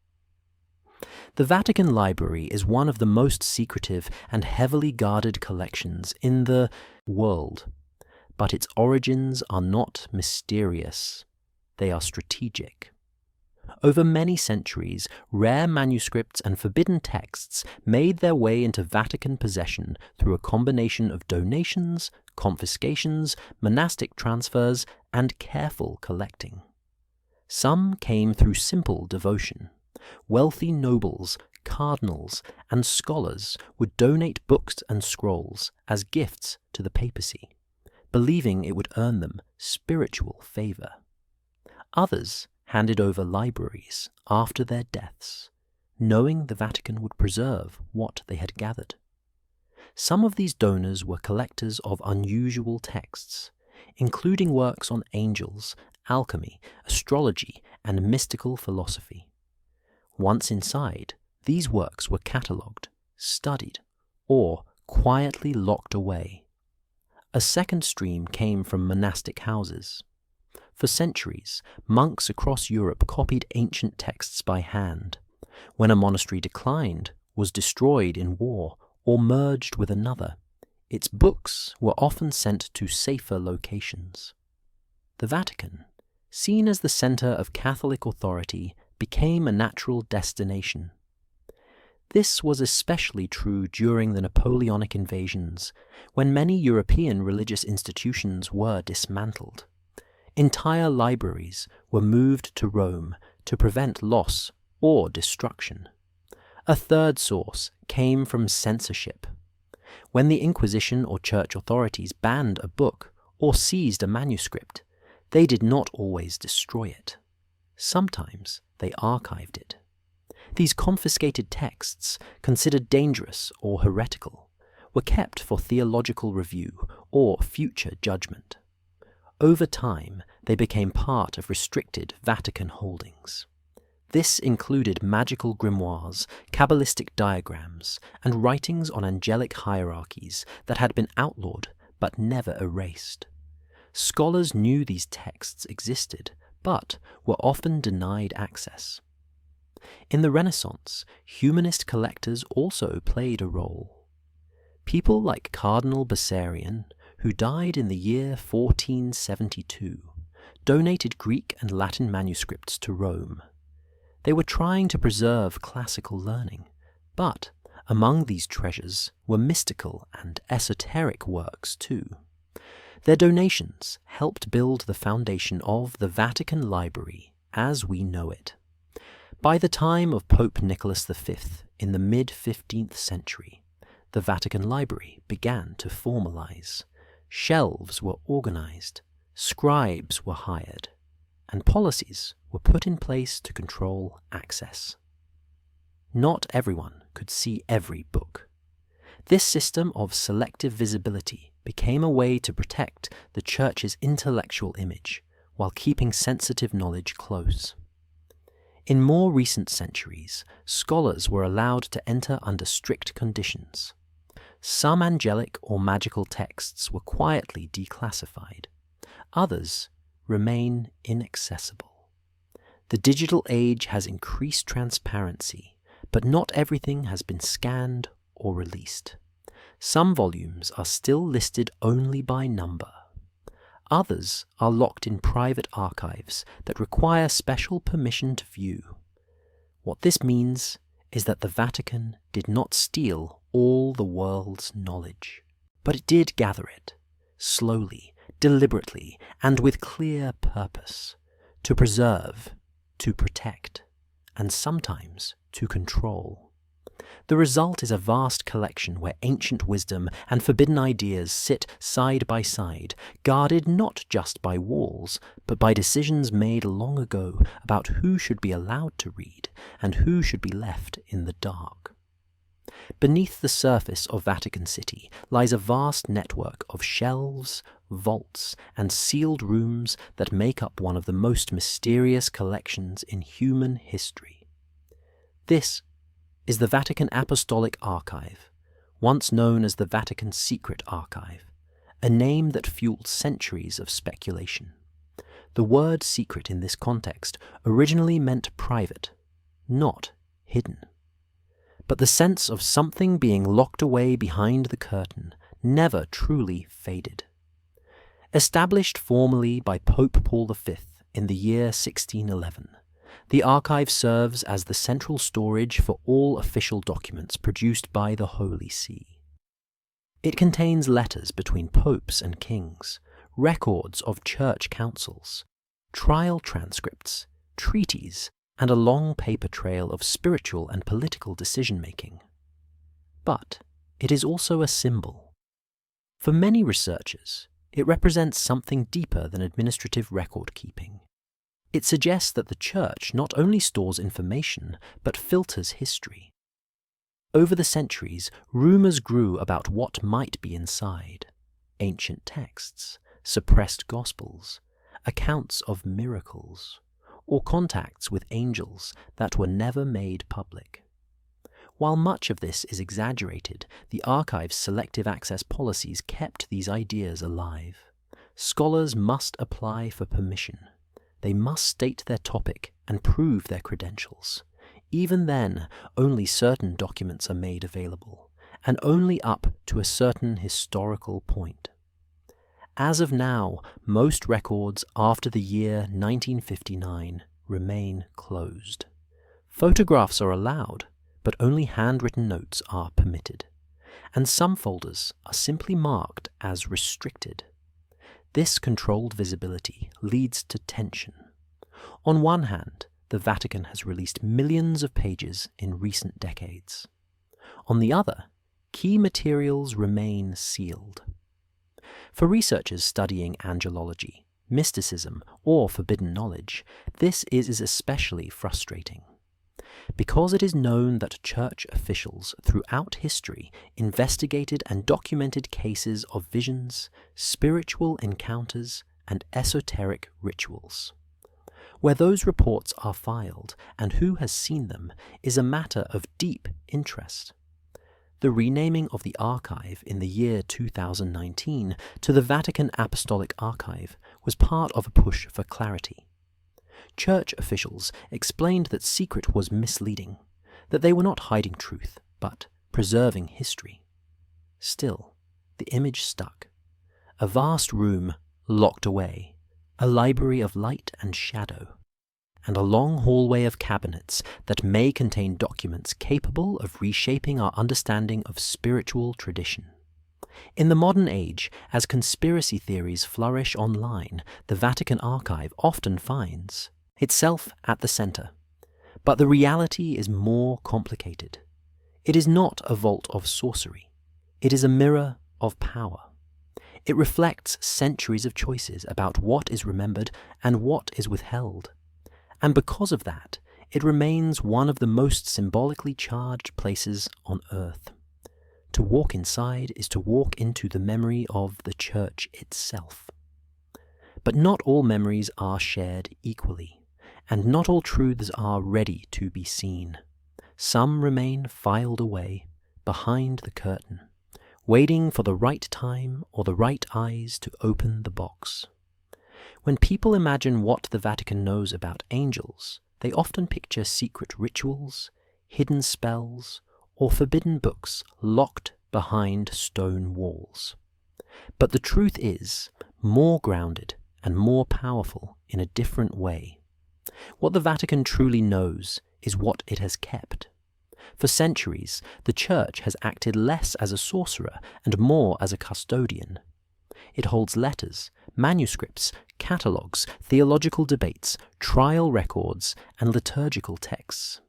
The Vatican Library is one of the most secretive and heavily guarded collections in the world, but its origins are not mysterious. They are strategic. Over many centuries, rare manuscripts and forbidden texts made their way into Vatican possession through a combination of donations, confiscations, monastic transfers, and careful collecting. Some came through simple devotion. Wealthy nobles, cardinals, and scholars would donate books and scrolls as gifts to the papacy, believing it would earn them spiritual favor. Others handed over libraries after their deaths, knowing the Vatican would preserve what they had gathered. Some of these donors were collectors of unusual texts, including works on angels, alchemy, astrology, and mystical philosophy. Once inside, these works were catalogued, studied, or quietly locked away. A second stream came from monastic houses. For centuries, monks across Europe copied ancient texts by hand. When a monastery declined, was destroyed in war, or merged with another, its books were often sent to safer locations. The Vatican, seen as the center of Catholic authority, became a natural destination. This was especially true during the Napoleonic invasions, when many European religious institutions were dismantled. Entire libraries were moved to Rome to prevent loss or destruction. A third source came from censorship. When the Inquisition or church authorities banned a book or seized a manuscript, they did not always destroy it. Sometimes they archived it. These confiscated texts, considered dangerous or heretical, were kept for theological review or future judgment. Over time, they became part of restricted Vatican holdings. This included magical grimoires, Kabbalistic diagrams, and writings on angelic hierarchies that had been outlawed but never erased. Scholars knew these texts existed, but were often denied access. In the Renaissance, humanist collectors also played a role. People like Cardinal Bessarion, who died in the year 1472, donated Greek and Latin manuscripts to Rome. They were trying to preserve classical learning, but among these treasures were mystical and esoteric works too. Their donations helped build the foundation of the Vatican Library as we know it. By the time of Pope Nicholas V in the mid-15th century, the Vatican Library began to formalize. Shelves were organized, scribes were hired, and policies were put in place to control access. Not everyone could see every book. This system of selective visibility became a way to protect the Church's intellectual image while keeping sensitive knowledge close. In more recent centuries, scholars were allowed to enter under strict conditions. Some angelic or magical texts were quietly declassified. Others remain inaccessible. The digital age has increased transparency, but not everything has been scanned or released. Some volumes are still listed only by number. Others are locked in private archives that require special permission to view. What this means is that the Vatican did not steal all the world's knowledge, but it did gather it, slowly, deliberately, and with clear purpose, to preserve, to protect, and sometimes to control. The result is a vast collection where ancient wisdom and forbidden ideas sit side by side, guarded not just by walls, but by decisions made long ago about who should be allowed to read and who should be left in the dark. Beneath the surface of Vatican City lies a vast network of shelves, vaults, and sealed rooms that make up one of the most mysterious collections in human history. This is the Vatican Apostolic Archive, once known as the Vatican Secret Archive, a name that fueled centuries of speculation. The word secret in this context originally meant private, not hidden. But the sense of something being locked away behind the curtain never truly faded. Established formally by Pope Paul V in the year 1611, the archive serves as the central storage for all official documents produced by the Holy See. It contains letters between popes and kings, records of church councils, trial transcripts, treaties, and a long paper trail of spiritual and political decision-making. But it is also a symbol. For many researchers, it represents something deeper than administrative record-keeping. It suggests that the Church not only stores information, but filters history. Over the centuries, rumors grew about what might be inside: ancient texts, suppressed gospels, accounts of miracles, or contacts with angels that were never made public. While much of this is exaggerated, the archive's selective access policies kept these ideas alive. Scholars must apply for permission. They must state their topic and prove their credentials. Even then, only certain documents are made available, and only up to a certain historical point. As of now, most records after the year 1959 remain closed. Photographs are allowed, but only handwritten notes are permitted, and some folders are simply marked as restricted. This controlled visibility leads to tension. On one hand, the Vatican has released millions of pages in recent decades. On the other, key materials remain sealed. For researchers studying angelology, mysticism, or forbidden knowledge, this is especially frustrating. Because it is known that church officials throughout history investigated and documented cases of visions, spiritual encounters, and esoteric rituals. Where those reports are filed and who has seen them is a matter of deep interest. The renaming of the archive in the year 2019 to the Vatican Apostolic Archive was part of a push for clarity. Church officials explained that secret was misleading, that they were not hiding truth, but preserving history. Still, the image stuck. A vast room locked away, a library of light and shadow, and a long hallway of cabinets that may contain documents capable of reshaping our understanding of spiritual tradition. In the modern age, as conspiracy theories flourish online, the Vatican Archive often finds itself at the center. But the reality is more complicated. It is not a vault of sorcery. It is a mirror of power. It reflects centuries of choices about what is remembered and what is withheld. And because of that, it remains one of the most symbolically charged places on earth. To walk inside is to walk into the memory of the Church itself. But not all memories are shared equally, and not all truths are ready to be seen. Some remain filed away behind the curtain, waiting for the right time or the right eyes to open the box. When people imagine what the Vatican knows about angels, they often picture secret rituals, hidden spells, or forbidden books locked behind stone walls. But the truth is more grounded and more powerful in a different way. What the Vatican truly knows is what it has kept. For centuries, the Church has acted less as a sorcerer and more as a custodian. It holds letters, manuscripts, catalogues, theological debates, trial records, and liturgical texts.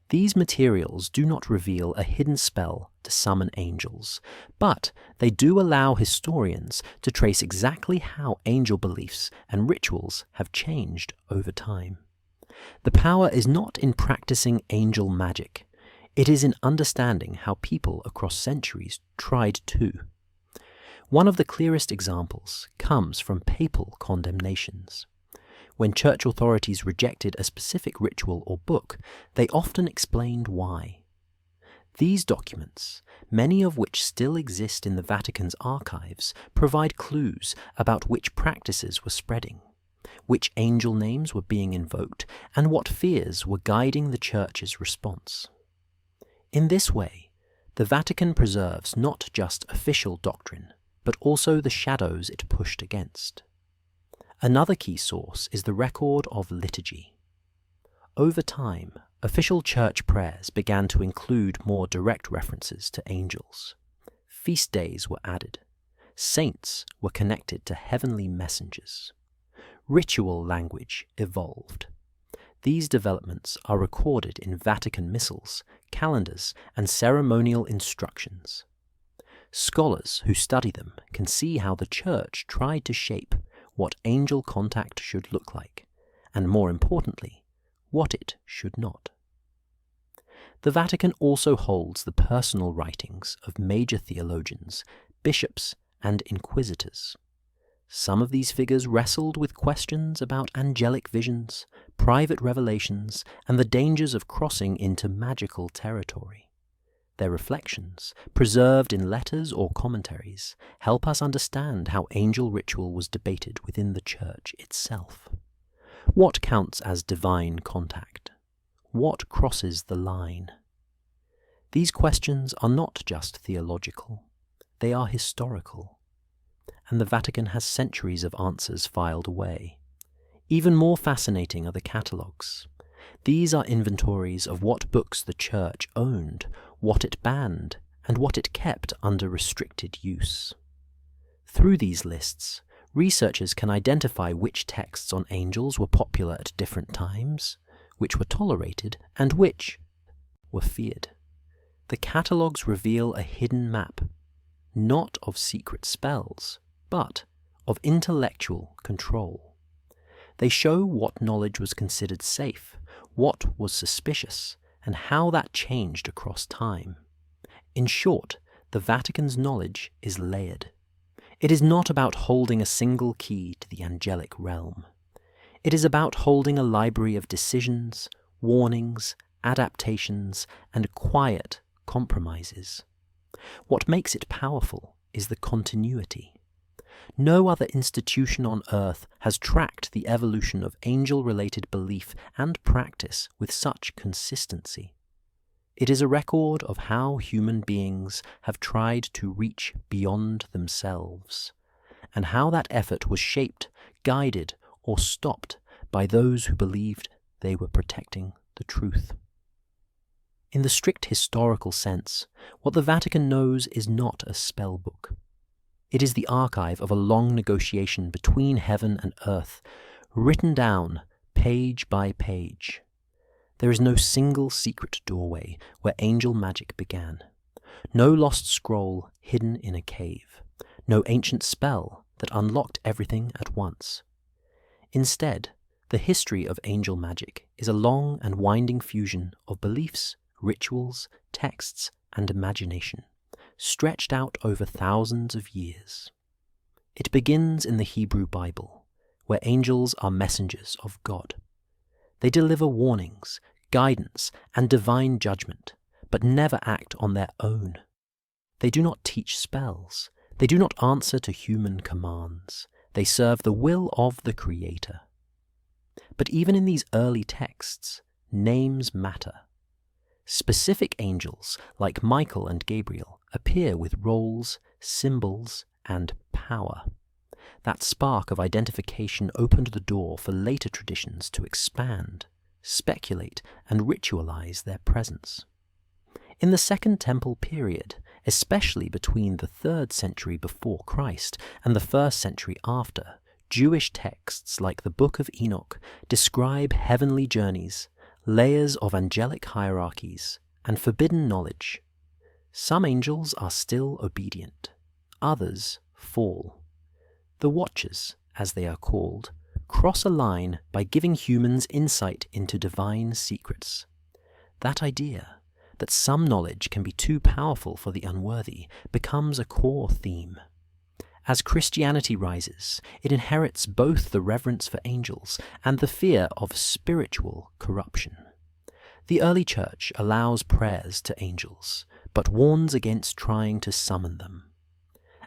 These materials do not reveal a hidden spell to summon angels, but they do allow historians to trace exactly how angel beliefs and rituals have changed over time. The power is not in practicing angel magic. It is in understanding how people across centuries tried to. One of the clearest examples comes from papal condemnations. When church authorities rejected a specific ritual or book, they often explained why. These documents, many of which still exist in the Vatican's archives, provide clues about which practices were spreading, which angel names were being invoked, and what fears were guiding the Church's response. In this way, the Vatican preserves not just official doctrine, but also the shadows it pushed against. Another key source is the record of liturgy. Over time, official church prayers began to include more direct references to angels. Feast days were added. Saints were connected to heavenly messengers. Ritual language evolved. These developments are recorded in Vatican missals, calendars, and ceremonial instructions. Scholars who study them can see how the Church tried to shape what angel contact should look like, and more importantly, what it should not. The Vatican also holds the personal writings of major theologians, bishops, and inquisitors. Some of these figures wrestled with questions about angelic visions, private revelations, and the dangers of crossing into magical territory. Their reflections, preserved in letters or commentaries, help us understand how angel ritual was debated within the Church itself. What counts as divine contact? What crosses the line? These questions are not just theological, they are historical. And the Vatican has centuries of answers filed away. Even more fascinating are the catalogues. These are inventories of what books the Church owned, what it banned, and what it kept under restricted use. Through these lists, researchers can identify which texts on angels were popular at different times, which were tolerated, and which were feared. The catalogues reveal a hidden map, not of secret spells, but of intellectual control. They show what knowledge was considered safe, what was suspicious, and how that changed across time. In short, the Vatican's knowledge is layered. It is not about holding a single key to the angelic realm. It is about holding a library of decisions, warnings, adaptations, and quiet compromises. What makes it powerful is the continuity. No other institution on earth has tracked the evolution of angel-related belief and practice with such consistency. It is a record of how human beings have tried to reach beyond themselves, and how that effort was shaped, guided, or stopped by those who believed they were protecting the truth. In the strict historical sense, what the Vatican knows is not a spell book. It is the archive of a long negotiation between heaven and earth, written down page by page. There is no single secret doorway where angel magic began, no lost scroll hidden in a cave, no ancient spell that unlocked everything at once. Instead, the history of angel magic is a long and winding fusion of beliefs, rituals, texts, and imagination, stretched out over thousands of years. It begins in the Hebrew Bible, where angels are messengers of God. They deliver warnings, guidance, and divine judgment, but never act on their own. They do not teach spells. They do not answer to human commands. They serve the will of the Creator. But even in these early texts, names matter. Specific angels, like Michael and Gabriel, appear with roles, symbols, and power. That spark of identification opened the door for later traditions to expand, speculate, and ritualize their presence. In the Second Temple period, especially between the 3rd century before Christ and the 1st century after, Jewish texts like the Book of Enoch describe heavenly journeys, layers of angelic hierarchies, and forbidden knowledge. Some angels are still obedient, others fall. The Watchers, as they are called, cross a line by giving humans insight into divine secrets. That idea, that some knowledge can be too powerful for the unworthy, becomes a core theme. As Christianity rises, it inherits both the reverence for angels and the fear of spiritual corruption. The early church allows prayers to angels, but warns against trying to summon them.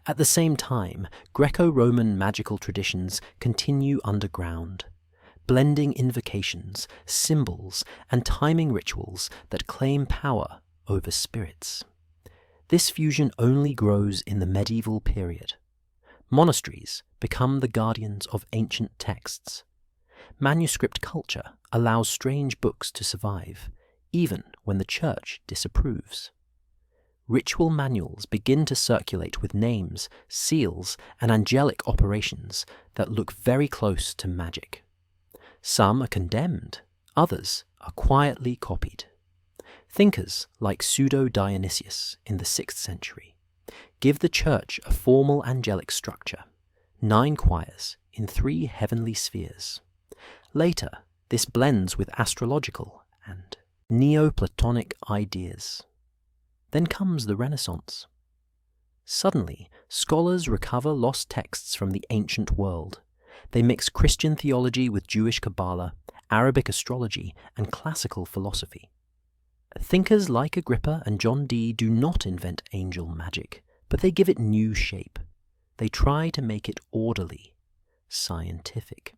At the same time, Greco-Roman magical traditions continue underground, blending invocations, symbols, and timing rituals that claim power over spirits. This fusion only grows in the medieval period. Monasteries become the guardians of ancient texts. Manuscript culture allows strange books to survive, even when the church disapproves. Ritual manuals begin to circulate with names, seals, and angelic operations that look very close to magic. Some are condemned, others are quietly copied. Thinkers like Pseudo-Dionysius in the 6th century give the church a formal angelic structure, 9 choirs in 3 heavenly spheres. Later, this blends with astrological and Neoplatonic ideas. Then comes the Renaissance. Suddenly, scholars recover lost texts from the ancient world. They mix Christian theology with Jewish Kabbalah, Arabic astrology, and classical philosophy. Thinkers like Agrippa and John Dee do not invent angel magic, but they give it new shape. They try to make it orderly, scientific,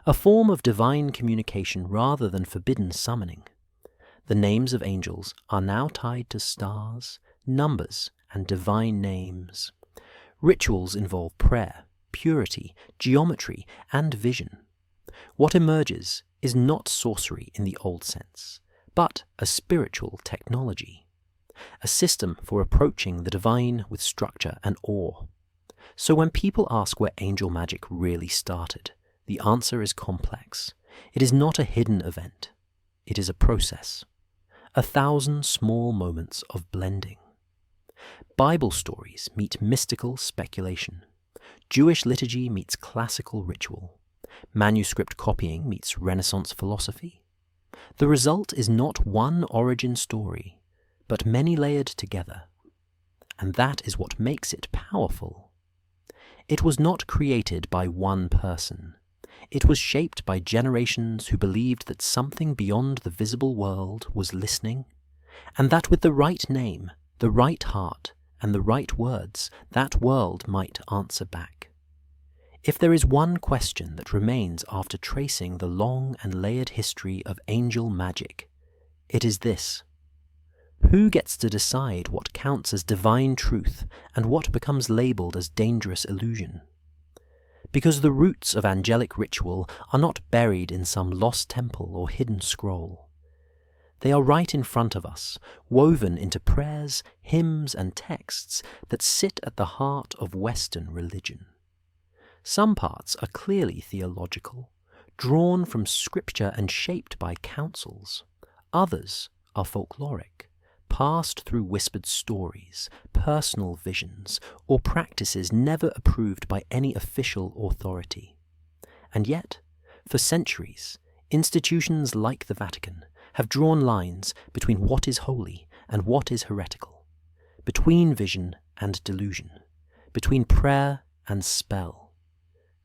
a form of divine communication rather than forbidden summoning. The names of angels are now tied to stars, numbers, and divine names. Rituals involve prayer, purity, geometry, and vision. What emerges is not sorcery in the old sense, but a spiritual technology, a system for approaching the divine with structure and awe. So when people ask where angel magic really started, the answer is complex. It is not a hidden event. It is a process. 1,000 small moments of blending. Bible stories meet mystical speculation. Jewish liturgy meets classical ritual. Manuscript copying meets Renaissance philosophy. The result is not one origin story, but many layered together. And that is what makes it powerful. It was not created by one person. It was shaped by generations who believed that something beyond the visible world was listening, and that with the right name, the right heart, and the right words, that world might answer back. If there is one question that remains after tracing the long and layered history of angel magic, it is this: who gets to decide what counts as divine truth and what becomes labelled as dangerous illusion? Because the roots of angelic ritual are not buried in some lost temple or hidden scroll. They are right in front of us, woven into prayers, hymns, and texts that sit at the heart of Western religion. Some parts are clearly theological, drawn from scripture and shaped by councils. Others are folkloric, passed through whispered stories, personal visions, or practices never approved by any official authority. And yet, for centuries, institutions like the Vatican have drawn lines between what is holy and what is heretical, between vision and delusion, between prayer and spell.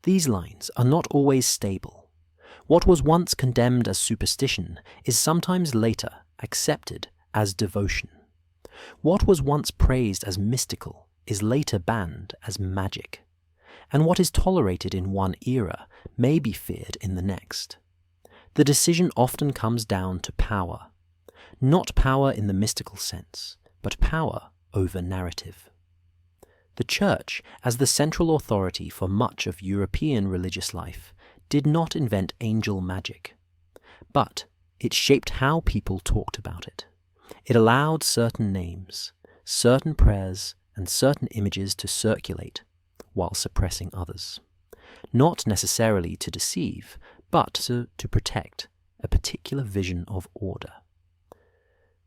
These lines are not always stable. What was once condemned as superstition is sometimes later accepted as devotion. What was once praised as mystical is later banned as magic, and what is tolerated in one era may be feared in the next. The decision often comes down to power, not power in the mystical sense, but power over narrative. The Church, as the central authority for much of European religious life, did not invent angel magic, but it shaped how people talked about it. It allowed certain names, certain prayers, and certain images to circulate, while suppressing others. Not necessarily to deceive, but to protect a particular vision of order.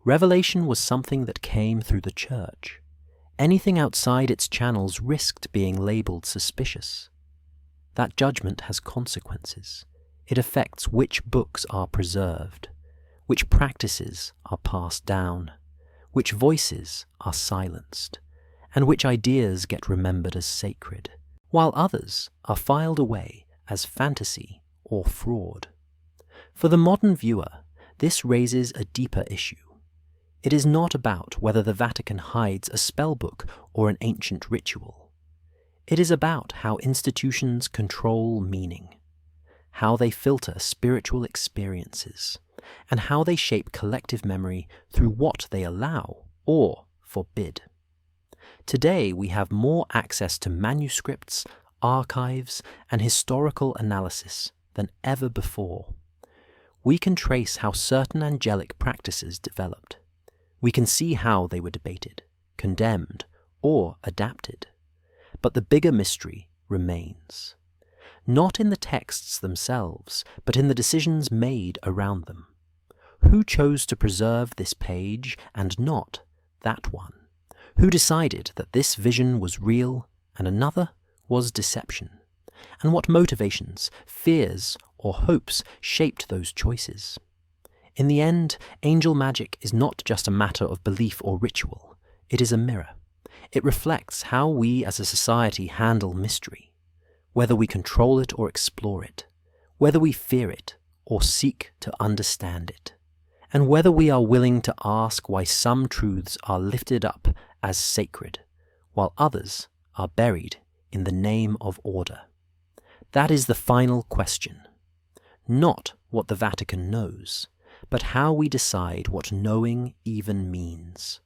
Revelation was something that came through the Church. Anything outside its channels risked being labelled suspicious. That judgment has consequences. It affects which books are preserved, which practices are passed down, which voices are silenced, and which ideas get remembered as sacred, while others are filed away as fantasy or fraud. For the modern viewer, this raises a deeper issue. It is not about whether the Vatican hides a spellbook or an ancient ritual. It is about how institutions control meaning, how they filter spiritual experiences, and how they shape collective memory through what they allow or forbid. Today we have more access to manuscripts, archives, and historical analysis than ever before. We can trace how certain angelic practices developed. We can see how they were debated, condemned, or adapted. But the bigger mystery remains. Not in the texts themselves, but in the decisions made around them. Who chose to preserve this page and not that one? Who decided that this vision was real and another was deception? And what motivations, fears, or hopes shaped those choices? In the end, angel magic is not just a matter of belief or ritual. It is a mirror. It reflects how we as a society handle mystery, whether we control it or explore it, whether we fear it or seek to understand it, and whether we are willing to ask why some truths are lifted up as sacred, while others are buried in the name of order. That is the final question. Not what the Vatican knows, but how we decide what knowing even means.